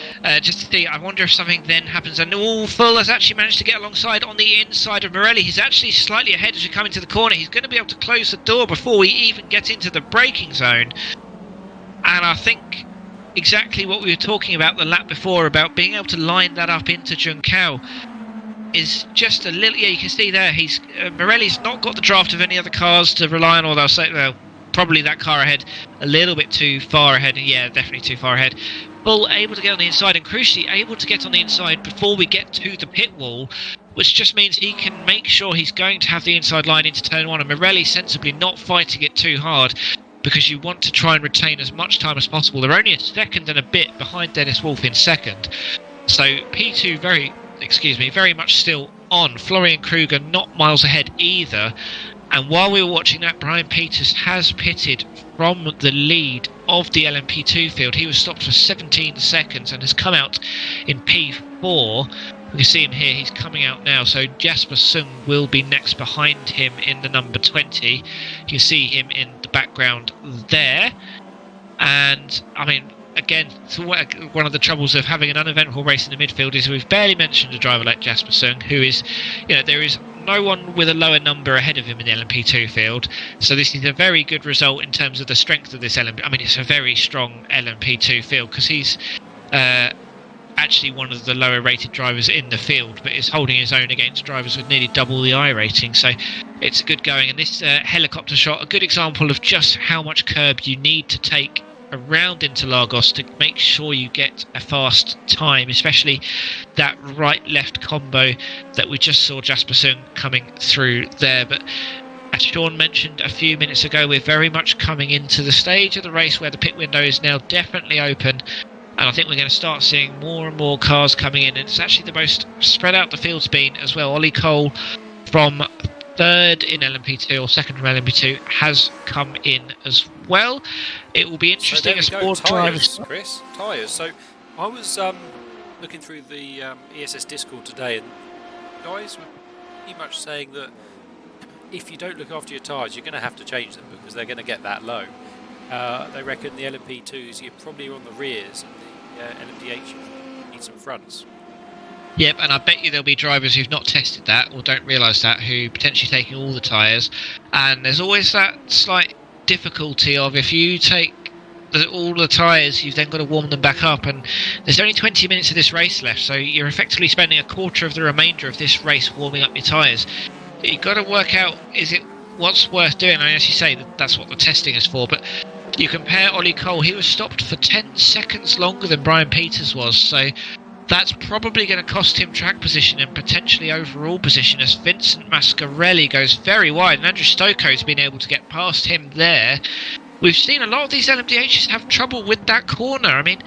Just to see, I wonder if something then happens. And Full has actually managed to get alongside on the inside of Morelli. He's actually slightly ahead as we come into the corner. He's going to be able to close the door before we even get into the braking zone. And I think exactly what we were talking about the lap before, about being able to line that up into Junção, is just a little... Yeah, you can see there, Morelli's not got the draft of any other cars to rely on, or they'll say, well, probably that car ahead, a little bit too far ahead. Yeah, definitely too far ahead. Full able to get on the inside, and crucially able to get on the inside before we get to the pit wall, which just means he can make sure he's going to have the inside line into turn 1, and Morelli sensibly not fighting it too hard, because you want to try and retain as much time as possible. They're only a second and a bit behind Dennis Wolf in second. So P2 very much still on. Florian Kruger not miles ahead either. And while we were watching that, Brian Peters has pitted from the lead of the LMP2 field. He was stopped for 17 seconds and has come out in P4. We can see him here, he's coming out now, so Jasper Sung will be next behind him in the number 20. You can see him in the background there. And, I mean, again, one of the troubles of having an uneventful race in the midfield is we've barely mentioned a driver like Jasper Sung, who is, there is no one with a lower number ahead of him in the LMP2 field. So this is a very good result in terms of the strength of this LMP. I mean, it's a very strong LMP2 field, because he's... actually one of the lower rated drivers in the field, but is holding his own against drivers with nearly double the iRating, so it's good going. And this helicopter shot, a good example of just how much curb you need to take around Interlagos to make sure you get a fast time, especially that right-left combo that we just saw Jasper Sung coming through there. But as Sean mentioned a few minutes ago, we're very much coming into the stage of the race where the pit window is now definitely open. And I think we're going to start seeing more and more cars coming in. And it's actually the most spread out the field's been as well. Ollie Cole from third in LMP2 or second from LMP2 has come in as well. It will be interesting as more drivers. Chris, tyres. So I was looking through the ESS Discord today, and guys were pretty much saying that if you don't look after your tyres, you're going to have to change them because they're going to get that low. They reckon the LMP2s, you're probably on the rears, and the LMDH need some fronts. Yep, and I bet you there'll be drivers who've not tested that or don't realise that, who potentially taking all the tyres. And there's always that slight difficulty of if you take all the tyres, you've then got to warm them back up. And there's only 20 minutes of this race left, so you're effectively spending a quarter of the remainder of this race warming up your tyres. You've got to work out, is it what's worth doing? I mean, as you say, that's what the testing is for, but you compare Ollie Cole, he was stopped for 10 seconds longer than Brian Peters was, so that's probably going to cost him track position and potentially overall position, as Vincent Mascarelli goes very wide and Andrew Stokoe's been able to get past him there. We've seen a lot of these LMDHs have trouble with that corner. I mean,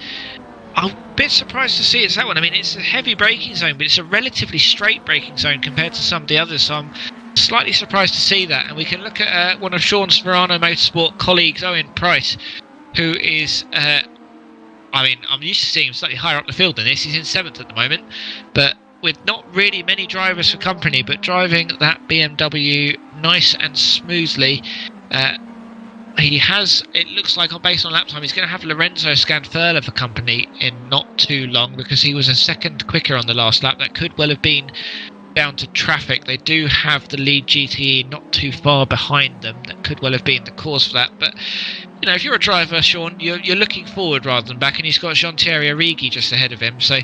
I'm a bit surprised to see it's that one. I mean, it's a heavy braking zone, but it's a relatively straight braking zone compared to some of the others, so I'm slightly surprised to see that. And we can look at one of Sean's Verano Motorsport colleagues, Owen Price, who is, I mean, I'm used to seeing him slightly higher up the field than this. He's in 7th at the moment, but with not really many drivers for company, but driving that BMW nice and smoothly. He has, it looks like, based on lap time, he's going to have Lorenzo Scanfurla for company in not too long, because he was a second quicker on the last lap. That could well have been down to traffic. They do have the lead GTE not too far behind them. That could well have been the cause for that. But, you know, if you're a driver, Sean, you're looking forward rather than back, and he's got Jean-Thierry Arrighi just ahead of him. So,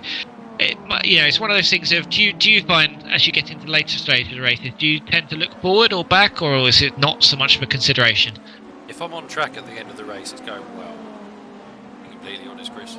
it's one of those things of, do you find, as you get into the later stage of the races, do you tend to look forward or back, or is it not so much of a consideration? If I'm on track at the end of the race, it's going well. To be completely honest, Chris.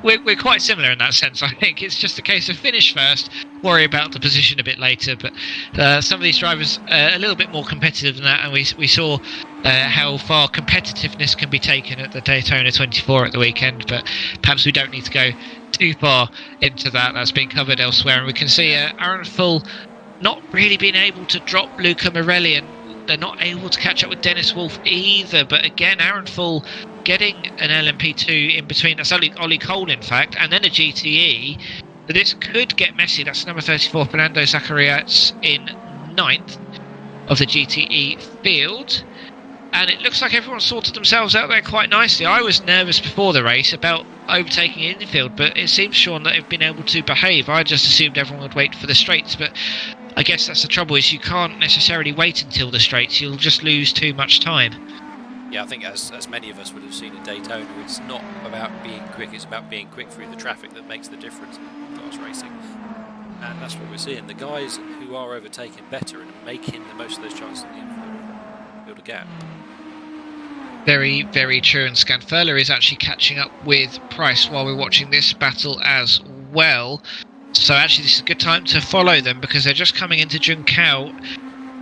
we're quite similar in that sense. I think it's just a case of finish first, worry about the position a bit later. But some of these drivers are a little bit more competitive than that, and we saw how far competitiveness can be taken at the Daytona 24 at the weekend. But perhaps we don't need to go too far into that. That's been covered elsewhere, and we can see Aaron Full not really being able to drop Luca Morelli, and they're not able to catch up with Dennis Wolf either. But again, Aaron Full getting an LMP2 in between. That's Ollie Cole, in fact, and then a GTE. But this could get messy. That's number 34, Fernando Zacharias, in 9th of the GTE field. And it looks like everyone sorted themselves out there quite nicely. I was nervous before the race about overtaking in the field, but it seems, Sean, that they've been able to behave. I just assumed everyone would wait for the straights, but I guess that's the trouble, is you can't necessarily wait until the straights. You'll just lose too much time. Yeah, I think as many of us would have seen at Daytona, it's not about being quick, it's about being quick through the traffic that makes the difference in class racing. And that's what we're seeing. The guys who are overtaking better and making the most of those chances in the infield build a gap. Very, very true. And Scanfurla is actually catching up with Price while we're watching this battle as well. So actually this is a good time to follow them, because they're just coming into Junção.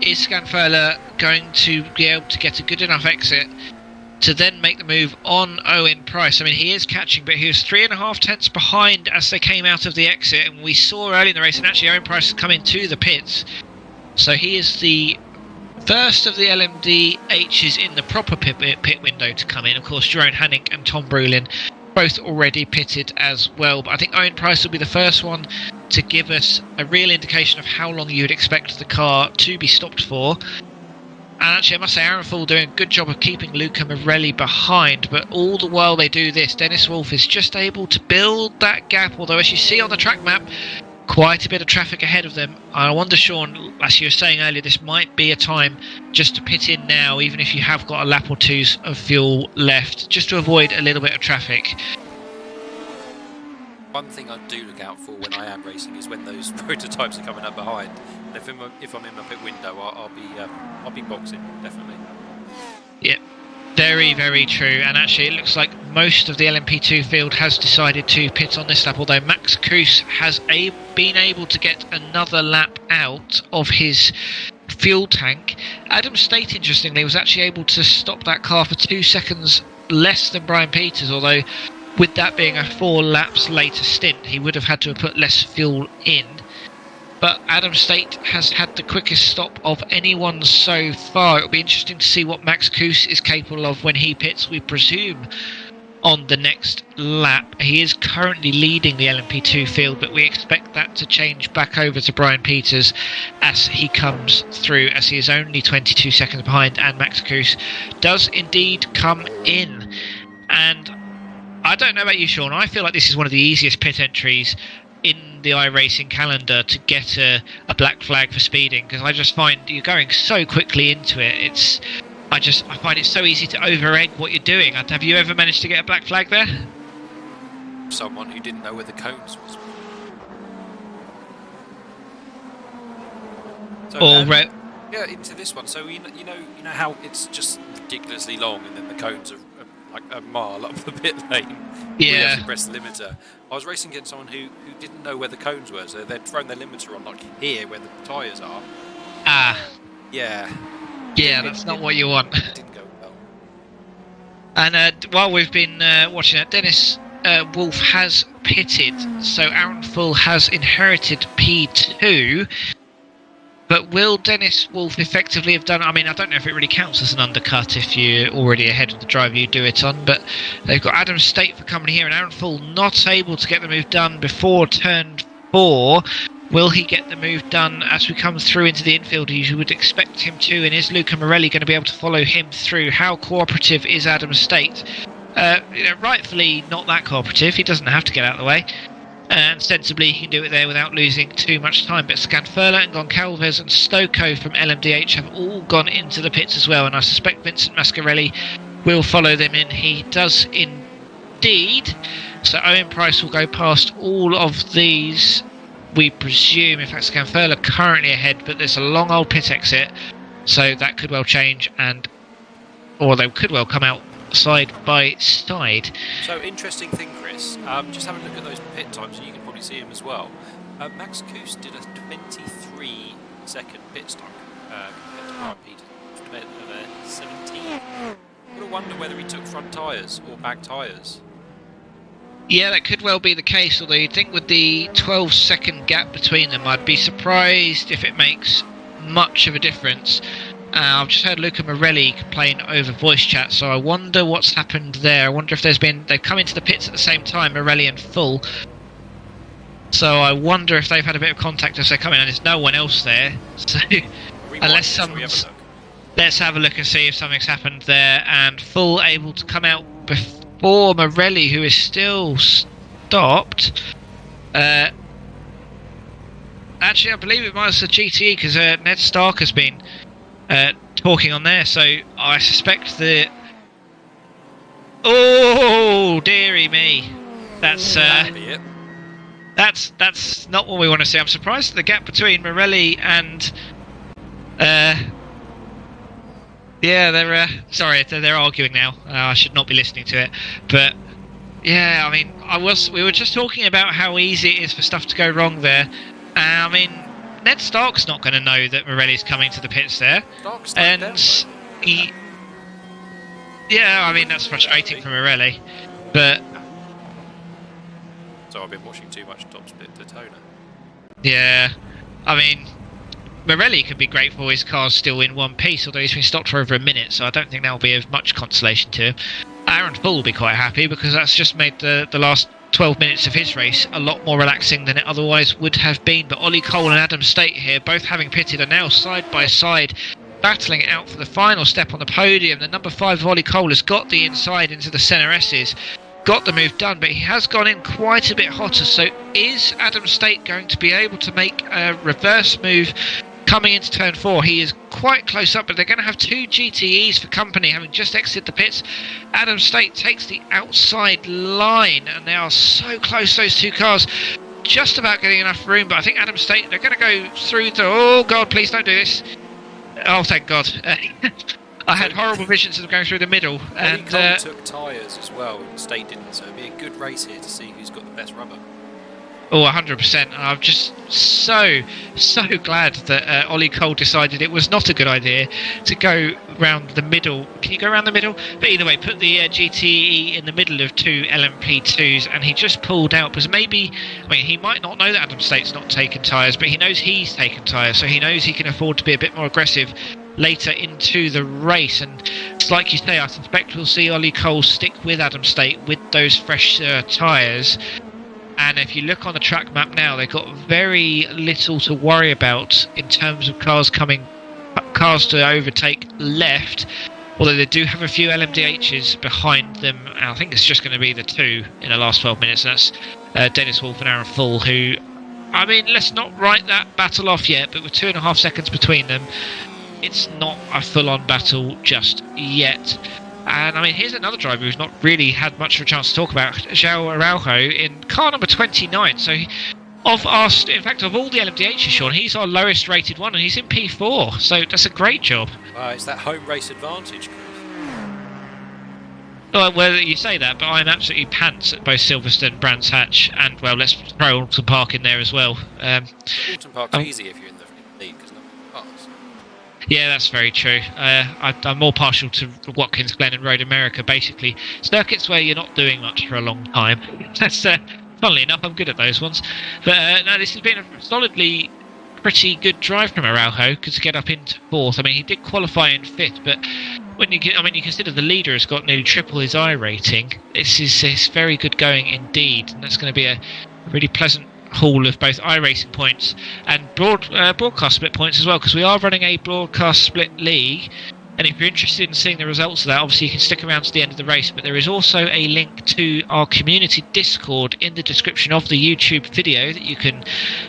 Is Scanfurla going to be able to get a good enough exit to then make the move on Owen Price? I mean, he is catching, but he was 3.5 tenths behind as they came out of the exit, and we saw early in the race, and actually Owen Price has come into the pits. So he is the first of the LMDHs in the proper pit window to come in. Of course, Jerome Hannick and Tom Brulin both already pitted as well, but I think Owen Price will be the first one to give us a real indication of how long you would expect the car to be stopped for. And actually, I must say, Aaron Full doing a good job of keeping Luca Morelli behind, but all the while they do this, Dennis Wolf is just able to build that gap, although as you see on the track map, quite a bit of traffic ahead of them. I wonder, Sean, as you were saying earlier, this might be a time just to pit in now, even if you have got a lap or two of fuel left, just to avoid a little bit of traffic. One thing I do look out for when I am racing is when those prototypes are coming up behind. And if I'm in my pit window, I'll be boxing, definitely. Yep. Very, very true. And actually, it looks like most of the LMP2 field has decided to pit on this lap, although Max Kruse has been able to get another lap out of his fuel tank. Adam State, interestingly, was actually able to stop that car for 2 seconds less than Brian Peters, although with that being a 4 laps later stint, he would have had to have put less fuel in. But Adam State has had the quickest stop of anyone so far. It'll be interesting to see what Max Kruse is capable of when he pits, we presume, on the next lap. He is currently leading the LMP2 field, but we expect that to change back over to Brian Peters as he comes through, as he is only 22 seconds behind, and Max Kruse does indeed come in. And I don't know about you, Sean, I feel like this is one of the easiest pit entries in the iRacing calendar to get a black flag for speeding, because I just find you're going so quickly into it. I find it so easy to over-egg what you're doing. Have you ever managed to get a black flag there? Someone who didn't know where the cones was. So, yeah, into this one. So you know how it's just ridiculously long, and then the cones are like a mile up the pit lane. Yeah. We have to press the limiter. I was racing against someone who didn't know where the cones were, so they'd thrown their limiter on like here where the tyres are. Ah. Yeah. Yeah, that's not what you want. It didn't go well. And while we've been watching that, Dennis Wolf has pitted, so Aaron Full has inherited P2. But will Dennis Wolf effectively have done... I mean, I don't know if it really counts as an undercut if you're already ahead of the driver you do it on, but they've got Adam State for company here, and Aaron Full not able to get the move done before turn 4. Will he get the move done as we come through into the infield? You would expect him to, and is Luca Morelli going to be able to follow him through? How cooperative is Adam State? Rightfully not that cooperative. He doesn't have to get out of the way, and sensibly he can do it there without losing too much time. But Scanfurla and Goncalves and Stoko from LMDH have all gone into the pits as well, and I suspect Vincent Mascarelli will follow them in. He does indeed. So Owen Price will go past all of these, we presume. In fact, Scanfurla currently ahead, but there's a long old pit exit, so that could well change, or they could well come out side by side. So interesting thing, Chris. Just have a look at those pit times, and you can probably see them as well. Max Kuss did a 23-second pit stop compared to Ryan Peters of 17. I wonder whether he took front tyres or back tyres. Yeah, that could well be the case, although you'd think with the 12-second gap between them, I'd be surprised if it makes much of a difference. I've just heard Luca Morelli complain over voice chat, so I wonder what's happened there. I wonder if they've come into the pits at the same time, Morelli and Full. So I wonder if they've had a bit of contact as they're coming, and there's no one else there. So unless someone's... Let's have a look and see if something's happened there. And Full able to come out before Morelli, who is still stopped. Actually, I believe it was the GTE, because Ned Stark has been talking on there, so I suspect that... Oh, dearie me. That's not what we want to see. I'm surprised at the gap between Morelli and... yeah, they're arguing now. I should not be listening to it. But, yeah, I mean, we were just talking about how easy it is for stuff to go wrong there. I mean, Ned Stark's not going to know that Morelli's coming to the pits there. Yeah, I mean, that's frustrating for Morelli. But... So I've been watching too much Top Split Daytona. Yeah, I mean... Morelli could be grateful his car's still in one piece, although he's been stopped for over a minute, so I don't think that will be of much consolation to him. Aaron Full will be quite happy, because that's just made the last 12 minutes of his race a lot more relaxing than it otherwise would have been. But Ollie Cole and Adam State here, both having pitted, are now side by side, battling it out for the final step on the podium. The number 5 of Ollie Cole has got the inside into the centre S's, got the move done, but he has gone in quite a bit hotter. So is Adam State going to be able to make a reverse move coming into turn 4? He is quite close up, but they're going to have 2 GTEs for company, having just exited the pits. Adam State takes the outside line, and they are so close, those 2 cars, just about getting enough room. But I think Adam State, they're going to go through the... Oh, God, please don't do this. Oh, thank God. I had horrible visions of going through the middle. And Cole took tyres as well, and State didn't, so it'll be a good race here to see who's got the best rubber. Oh, 100%. I'm just so glad that Ollie Cole decided it was not a good idea to go round the middle. Can you go around the middle? But either way, put the GTE in the middle of 2 LMP2s, and he just pulled out because maybe, I mean, he might not know that Adam State's not taken tyres, but he knows he's taken tyres, so he knows he can afford to be a bit more aggressive later into the race. And it's like you say, I suspect we'll see Ollie Cole stick with Adam State with those fresh tyres. And if you look on the track map now, they've got very little to worry about in terms of cars to overtake left, although they do have a few LMDHs behind them. And I think it's just going to be the 2 in the last 12 minutes. And that's Dennis Wolf and Aaron Full, who, I mean, let's not write that battle off yet, but with 2.5 seconds between them, it's not a full-on battle just yet. And I mean, here's another driver who's not really had much of a chance to talk about, João Araujo, in car number 29. So, in fact, of all the LMDHs, Sean, he's our lowest rated one, and he's in P4. So that's a great job. It's that home race advantage, Chris. Well, you say that, but I'm absolutely pants at both Silverstone, Brands Hatch, and, well, let's throw Alton Park in there as well. Alton Park's easy if you're in the lead, because no cars. Yeah, that's very true. I'm more partial to Watkins Glen and Road America, basically. Circuits where you're not doing much for a long time. That's, funnily enough, I'm good at those ones. But no, this has been a solidly pretty good drive from Araujo to get up into fourth. I mean, he did qualify in fifth, but when you consider the leader has got nearly triple his iRating, it's very good going indeed, and that's going to be a really pleasant haul of both iRacing points and broadcast split points as well, because we are running a broadcast split league. And if you're interested in seeing the results of that, obviously you can stick around to the end of the race, but there is also a link to our community Discord in the description of the YouTube video that you can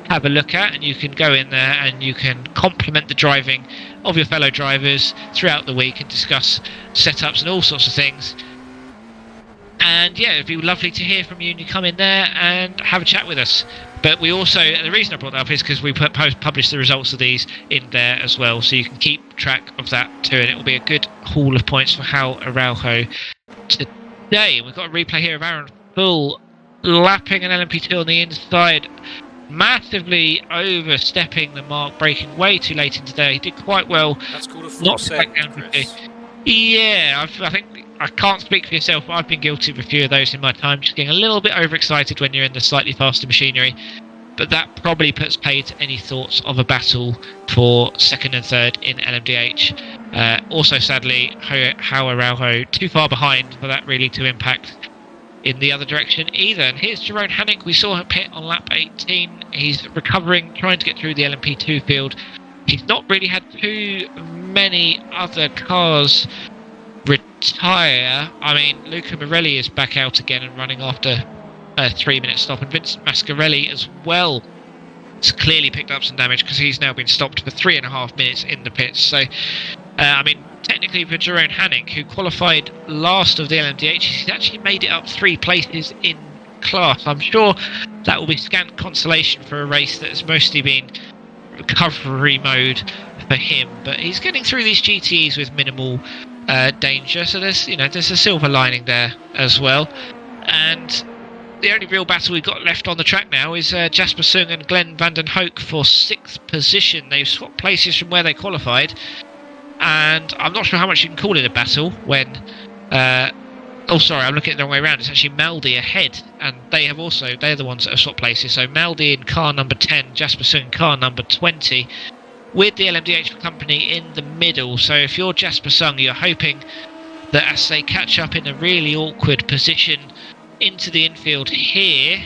have a look at, and you can go in there and you can compliment the driving of your fellow drivers throughout the week and discuss setups and all sorts of things. And yeah, it'd be lovely to hear from you, and you come in there and have a chat with us. But we also, the reason I brought that up is because we publish the results of these in there as well, so you can keep track of that too, and it will be a good haul of points for Hal Araujo today. We've got a replay here of Aaron Full lapping an LMP2 on the inside, massively overstepping the mark, braking way too late in today. He did quite well. That's called a full set, Chris. Yeah, I think I can't speak for yourself, but I've been guilty of a few of those in my time, just getting a little bit overexcited when you're in the slightly faster machinery. But that probably puts paid to any thoughts of a battle for second and third in LMDH. Also, sadly, Hal Araujo too far behind for that really to impact in the other direction either. And here's Jeroen Hannick. We saw him pit on lap 18. He's recovering, trying to get through the LMP2 field. He's not really had too many other cars retire. I mean, Luca Morelli is back out again and running after a 3-minute stop, and Vincent Mascarelli as well has clearly picked up some damage because he's now been stopped for 3.5 minutes in the pits. So, I mean, technically for Jeroen Hannick, who qualified last of the LMDH, he's actually made it up 3 places in class. I'm sure that will be scant consolation for a race that has mostly been recovery mode for him, but he's getting through these GTEs with minimal danger, so there's a silver lining there as well. And the only real battle we've got left on the track now is Jasper Sung and Glenn van den Hoek for 6th position. They've swapped places from where they qualified, and I'm not sure how much you can call it a battle when oh sorry, I'm looking at the wrong way around. It's actually Maldi ahead, and they're the ones that have swapped places. So Maldi in car number 10, Jasper Sung in car number 20, with the LMDH company in the middle. So if you're Jasper Sung, you're hoping that as they catch up in a really awkward position into the infield here,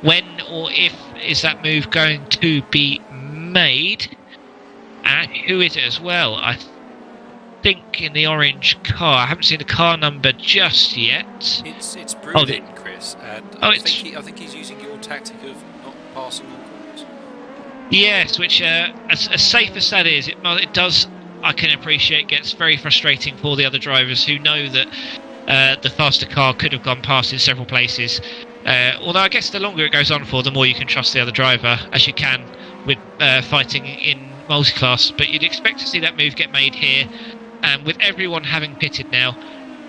when or if is that move going to be made? And who is it as well? I think in the orange car. I haven't seen the car number just yet. It's Brewin, Chris, and I think he's using your tactic of not passing on corners. Yes, which as safe as that is, it does, I can appreciate, gets very frustrating for the other drivers who know that the faster car could have gone past in several places. Although I guess the longer it goes on for, the more you can trust the other driver, as you can with fighting in multi-class. But you'd expect to see that move get made here. And with everyone having pitted now,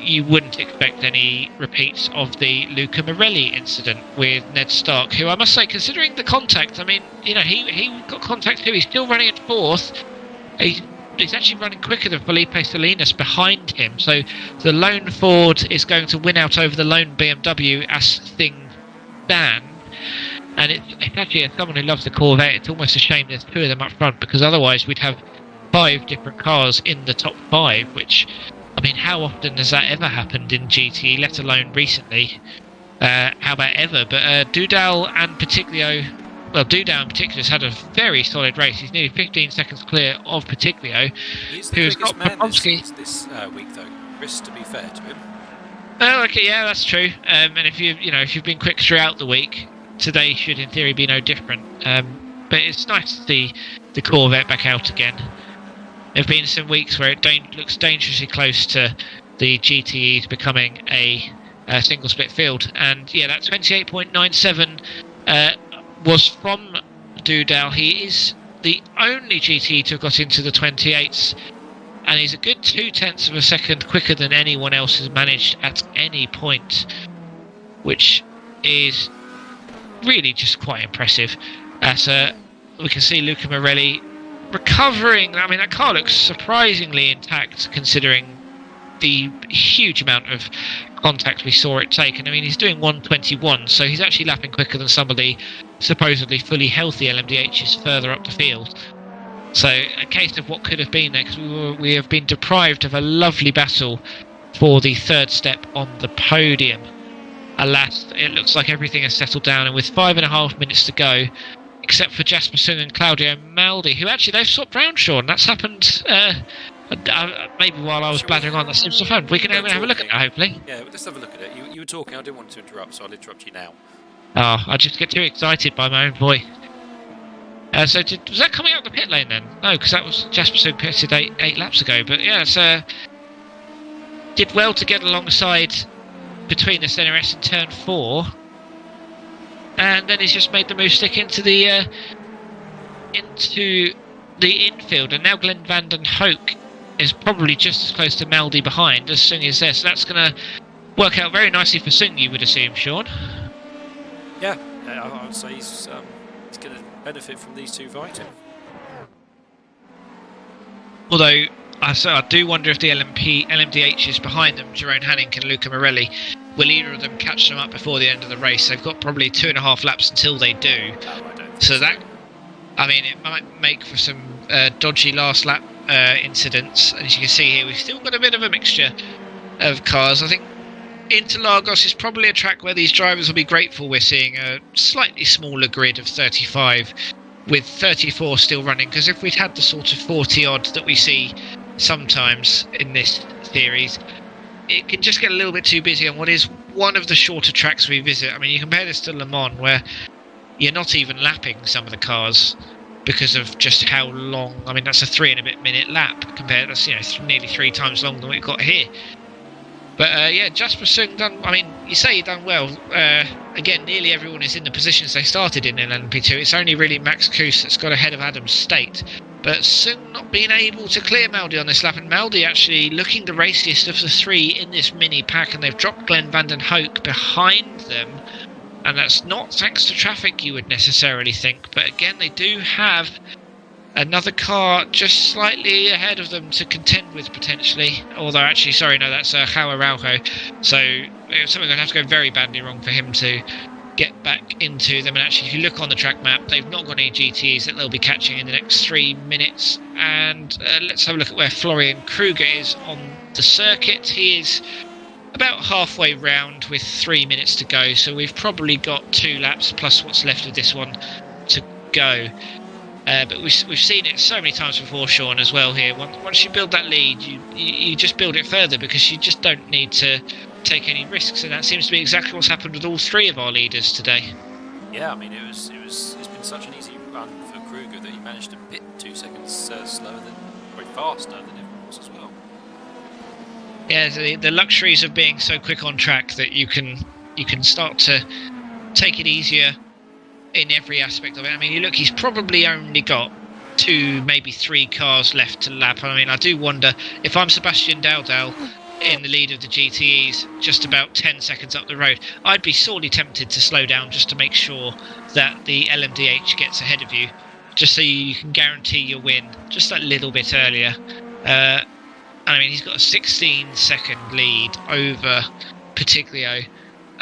you wouldn't expect any repeats of the Luca Morelli incident with Ned Stark, who I must say, considering the contact, I mean, he got contact too. He's still running at 4th. He's actually running quicker than Felipe Salinas behind him. So the lone Ford is going to win out over the lone BMW as things stand. And it's actually, as someone who loves the Corvette, it's almost a shame there's 2 of them up front, because otherwise we'd have 5 different cars in the top 5, which, I mean, how often has that ever happened in GT, let alone recently? How about ever? But Dudal and Partiglio, well, Dudal in particular has had a very solid race. He's nearly 15 seconds clear of Partiglio, who's got Poponsky this week, though, Chris, to be fair to him. Oh, okay, yeah, that's true. And if you've been quick throughout the week, today should in theory be no different. But it's nice to see the Corvette back out again. There have been some weeks where it looks dangerously close to the GTEs becoming a single split field, and yeah, that 28.97 was from Dudal. He is the only GTE to have got into the 28s, and he's a good 0.2 of a second quicker than anyone else has managed at any point, which is really just quite impressive. As we can see Luca Morelli recovering. I mean, that car looks surprisingly intact considering the huge amount of contact we saw it take. And I mean, he's doing 1:21, so he's actually lapping quicker than some of the supposedly fully healthy LMDHs further up the field. So a case of what could have been there, because we have been deprived of a lovely battle for the third step on the podium. Alas, it looks like everything has settled down, and with 5.5 minutes to go, except for Jasper Sung and Claudio Maldi, who actually they've swapped round, Sean. That's happened maybe while I was blathering on. That seems to have happened. We can have a look at that, hopefully. Yeah, let's have a look at it. You were talking, I didn't want to interrupt, so I'll interrupt you now. Oh, I just get too excited by my own voice. Was that coming out the pit lane then? No, because that was Jasper Sung pitted eight laps ago. But yeah, did well to get alongside between the centre S and turn 4, and then he's just made the move stick into the infield, and now Glenn van den Hoek is probably just as close to Maldi behind as Sung is there, so that's going to work out very nicely for Sung, you would assume, Sean. Yeah, I would say he's going to benefit from these two fighting. Although I do wonder if the LMDHs behind them, Jerome Hanning and Luca Morelli, will either of them catch them up before the end of the race. They've got probably 2.5 laps until they do. So that, I mean, it might make for some dodgy last lap incidents. And as you can see here, we've still got a bit of a mixture of cars. I think Interlagos is probably a track where these drivers will be grateful we're seeing a slightly smaller grid of 35 with 34 still running, because if we'd had the sort of 40 odd that we see sometimes in this series, it can just get a little bit too busy on what is one of the shorter tracks we visit. I mean, you compare this to Le Mans, where you're not even lapping some of the cars because of just how long. I mean, that's a 3 and a bit minute lap compared. That's, you know, nearly 3 times longer than we've got here. But yeah, Jasper Sung done. I mean, you say he done well. Again, nearly everyone is in the positions they started in LMP2. It's only really Max Kuss that's got ahead of Adam State. But Sung not being able to clear Maldi on this lap, and Maldi actually looking the raciest of the 3 in this mini pack, and they've dropped Glenn van den Hoek behind them. And that's not thanks to traffic, you would necessarily think. But again, they do have another car just slightly ahead of them to contend with, potentially. Although, actually, sorry, no, that's Joao Araujo. So it's something going to have to go very badly wrong for him to get back into them. And actually, if you look on the track map, they've not got any GTEs that they'll be catching in the next 3 minutes. And let's have a look at where Florian Kruger is on the circuit. He is about halfway round with 3 minutes to go. So we've probably got 2 laps plus what's left of this one to go. But we've seen it so many times before, Sean, as well here. Once you build that lead, you just build it further, because you just don't need to take any risks, and that seems to be exactly what's happened with all 3 of our leaders today. Yeah, I mean, it's been such an easy run for Kruger that he managed to pit 2 seconds slower than, very faster than everyone else as well. Yeah, the luxuries of being so quick on track that you can start to take it easier in every aspect of it. I mean, you look, he's probably only got 2, maybe 3 cars left to lap. I mean, I do wonder if I'm Sebastian Dowdell in the lead of the GTEs, just about 10 seconds up the road, I'd be sorely tempted to slow down just to make sure that the LMDH gets ahead of you, just so you can guarantee your win just that little bit earlier. And I mean, he's got a 16-second lead over Patiglio.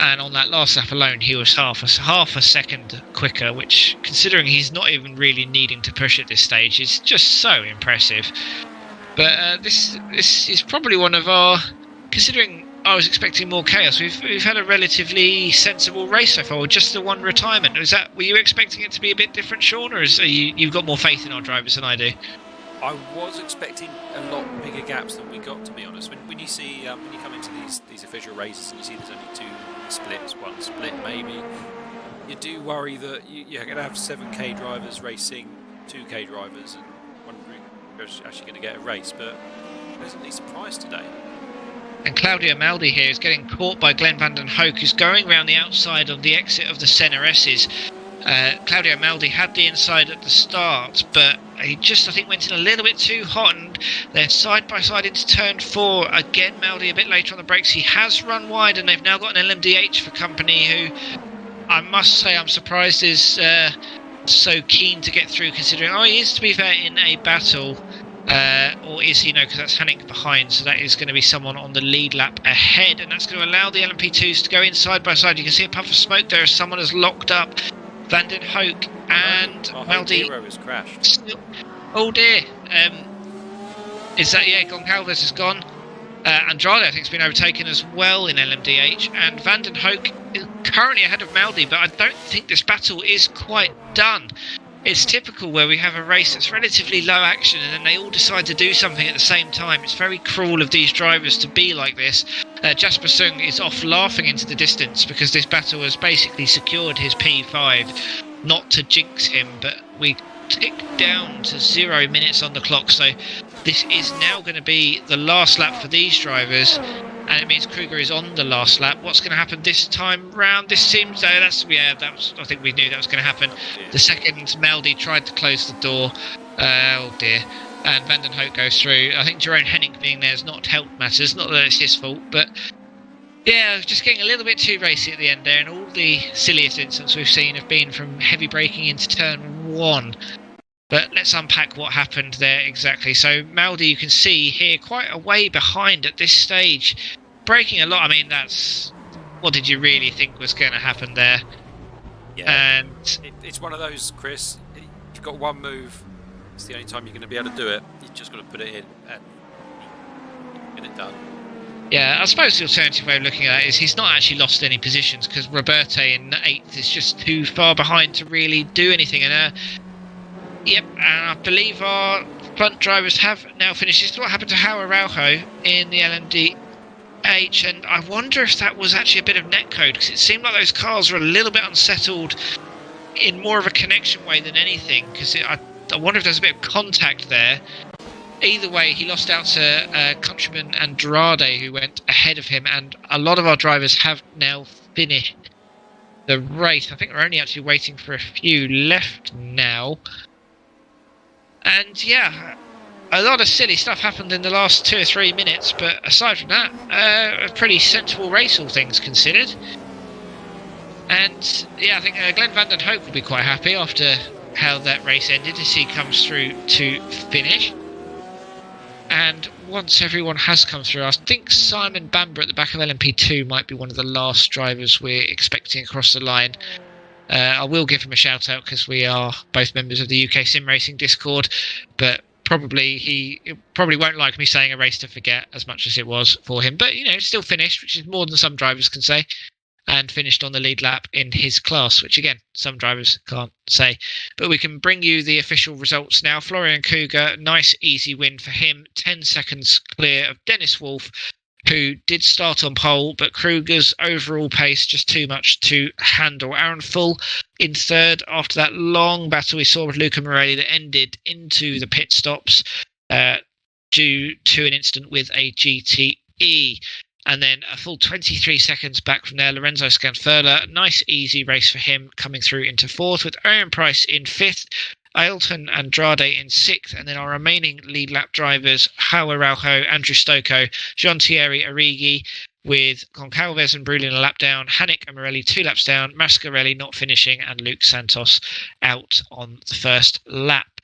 And on that last lap alone, he was half a second quicker, which, considering he's not even really needing to push at this stage, is just so impressive. But this is probably one of our, considering I was expecting more chaos, we've had a relatively sensible race so far, just the one retirement. Were you expecting it to be a bit different, Sean, or you've got more faith in our drivers than I do? I was expecting a lot bigger gaps than we got, to be honest. When you see when you come into these official races and you see there's only 2 splits, 1 split maybe, you do worry that you're going to have 7k drivers racing 2k drivers, and one group is actually going to get a race. But pleasantly surprised today. And Claudio Maldi here is getting caught by Glenn van den Hoek, who's going around the outside of the exit of the Senna S's. Claudio Maldi had the inside at the start, but he just, I think, went in a little bit too hot, and they're side by side into turn 4. Again, Maldi a bit later on the brakes. He has run wide, and they've now got an LMDH for company, who I must say I'm surprised is so keen to get through, considering, he is, to be fair, in a battle Or is he? No, because that's Hannick behind, so that is going to be someone on the lead lap ahead, and that's going to allow the LMP2s to go in side by side. You can see a puff of smoke there as someone has locked up Van den Hoek and Maldi. Hero has crashed. Oh dear. Is that, yeah, Goncalves is gone. Andrade, I think, has been overtaken as well in LMDH, and Van den Hoek is currently ahead of Maldi, but I don't think this battle is quite done. It's typical where we have a race that's relatively low action and then they all decide to do something at the same time. It's very cruel of these drivers to be like this. Jasper Sung is off laughing into the distance because this battle has basically secured his P5. Not to jinx him, but we tick down to 0 minutes on the clock, so this is now going to be the last lap for these drivers, and it means Kruger is on the last lap. What's going to happen this time round? This seems, I think we knew that was going to happen. The second Maldi tried to close the door, oh dear, and Van den Hoek goes through. I think Jerome Henning being there has not helped matters, not that it's his fault, but yeah, just getting a little bit too racy at the end there, and all the silliest incidents we've seen have been from heavy braking into turn 1. But let's unpack what happened there exactly. So Maldi, you can see here, quite a way behind at this stage, braking a lot. I mean, that's, what did you really think was going to happen there? Yeah, and it's one of those, Chris. You've got one move. It's the only time you're going to be able to do it. You've just got to put it in and get it done. Yeah, I suppose the alternative way of looking at it is he's not actually lost any positions because Roberte in 8th is just too far behind to really do anything. And yep, and I believe our front drivers have now finished. This is what happened to João Araujo in the LMDH, and I wonder if that was actually a bit of netcode, because it seemed like those cars were a little bit unsettled in more of a connection way than anything, because I wonder if there's a bit of contact there. Either way, he lost out to countryman Andrade, who went ahead of him, and a lot of our drivers have now finished the race. I think we're only actually waiting for a few left now. And yeah, a lot of silly stuff happened in the last 2 or 3 minutes, but aside from that, a pretty sensible race, all things considered. And yeah, I think Glenn Van den Hoek will be quite happy after how that race ended as he comes through to finish. And once everyone has come through, I think Simon Bamber at the back of LMP2 might be one of the last drivers we're expecting across the line. I will give him a shout out because we are both members of the UK Sim Racing Discord, but he probably won't like me saying a race to forget as much as it was for him. But, you know, still finished, which is more than some drivers can say, and finished on the lead lap in his class, which again, some drivers can't say. But we can bring you the official results now. Florian Kruger, nice easy win for him, 10 seconds clear of Dennis Wolf, who did start on pole, but Kruger's overall pace just too much to handle. Aaron Full in third after that long battle we saw with Luca Morelli that ended into the pit stops due to an incident with a GTE. And then a full 23 seconds back from there, Lorenzo Scanfurla. Nice, easy race for him, coming through into fourth, with Owen Price in fifth, Ailton Andrade in sixth, and then our remaining lead lap drivers, João Araujo, Andrew Stocco, Jean-Thierry Arrighi, with Goncalves and Brulin a lap down, Hannick and Morelli 2 laps down, Mascarelli not finishing, and Luke Santos out on the first lap.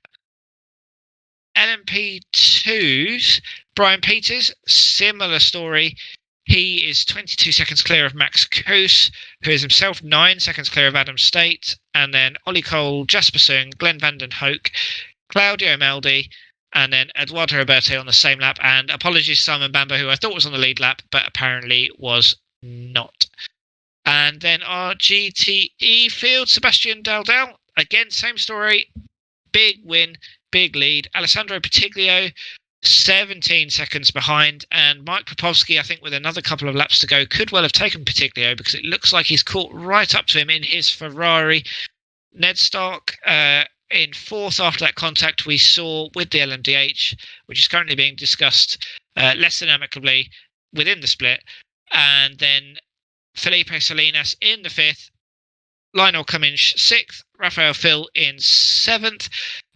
LMP2's Brian Peters, similar story. He is 22 seconds clear of Max Koos, who is himself 9 seconds clear of Adam State, and then Ollie Cole, Jasper Sung, Glenn Van den Hoek, Claudio Maldi, and then Eduardo Roberto on the same lap. And apologies Simon Bamber, who I thought was on the lead lap, but apparently was not. And then our GTE field, Sebastian Daldal, again, same story, big win, big lead. Alessandro Patiglio, 17 seconds behind, and Mike Popowski, I think with another couple of laps to go, could well have taken Patiglio because it looks like he's caught right up to him in his Ferrari. Ned Stark in fourth after that contact we saw with the LMDH, which is currently being discussed less than amicably within the split. And then Felipe Salinas in the fifth, Lionel Cummins sixth, Rafael Phil in seventh,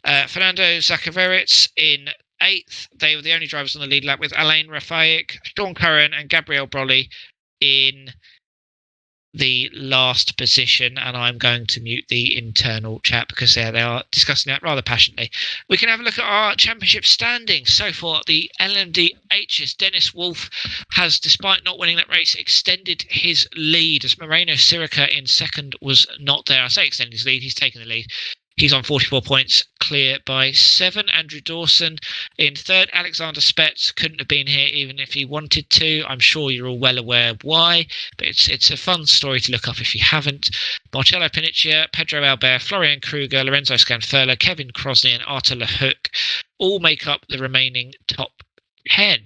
Fernando Zakaveritz in 8th. They were the only drivers on the lead lap, with Alain Rafaic, Sean Curran and Gabriel Brolly in the last position, and I'm going to mute the internal chat because they are discussing that rather passionately. We can have a look at our championship standings. So for the LMDHs, Dennis Wolf has, despite not winning that race, extended his lead as Moreno Sirica in second was not there. I say extended his lead, he's taken the lead. He's on 44 points, clear by 7. Andrew Dawson in third. Alexander Spetz couldn't have been here even if he wanted to. I'm sure you're all well aware why, but it's a fun story to look up if you haven't. Marcello Paniccia, Pedro Albert, Florian Kruger, Lorenzo Scanfurla, Kevin Crosney and Artur Lehook all make up the remaining top 10.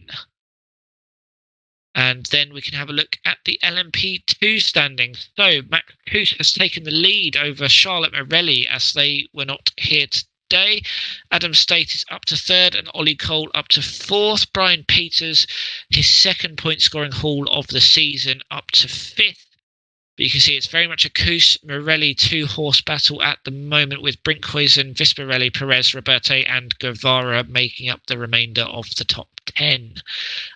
And then we can have a look at the LMP2 standings. So Matt Kuss has taken the lead over Charlotte Morelli as they were not here today. Adam State is up to third and Ollie Cole up to fourth. Brian Peters, his second point scoring haul of the season, up to fifth. But you can see it's very much a Kuss Morelli 2-horse battle at the moment, with Brinkhuizen, Visparelli, Perez, Roberte and Guevara making up the remainder of the top 10.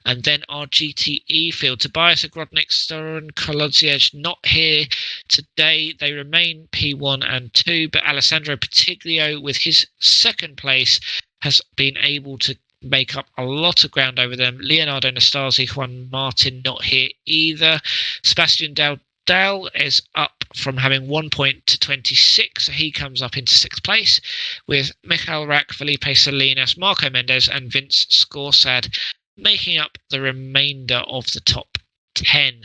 And then our GTE field, Tobias Ogrodnik, Storen Kolodziej not here today. They remain P1 and 2, but Alessandro Patiglio with his second place has been able to make up a lot of ground over them. Leonardo Nastasi, Juan Martin not here either. Sebastian Dal is up from having 1 point to 26, so he comes up into 6th place, with Michael Rack, Felipe Salinas, Marco Mendes and Vince Scorsad making up the remainder of the top 10.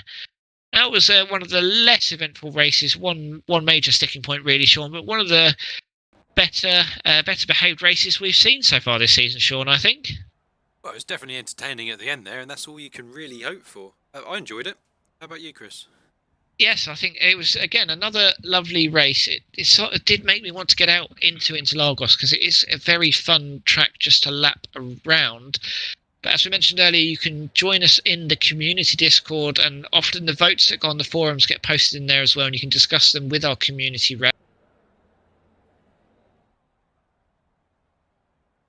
That was one of the less eventful races, one major sticking point really, Sean, but one of the better behaved races we've seen so far this season, Sean, I think. Well, it was definitely entertaining at the end there, and that's all you can really hope for. I enjoyed it. How about you, Chris? Yes, I think it was, again, another lovely race. It sort of did make me want to get out into Interlagos because it is a very fun track just to lap around. But as we mentioned earlier, you can join us in the community Discord, and often the votes that go on the forums get posted in there as well, and you can discuss them with our community rep.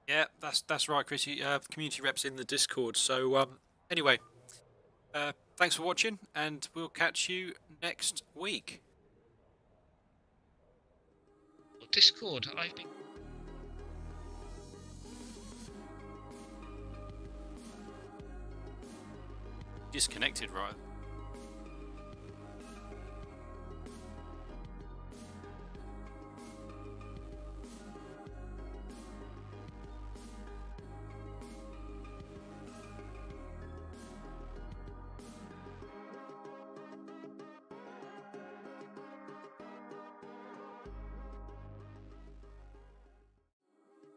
Yeah, that's right, Chris. Community reps in the Discord. So anyway, thanks for watching, and we'll catch you next week. Discord, I've been... Disconnected, right?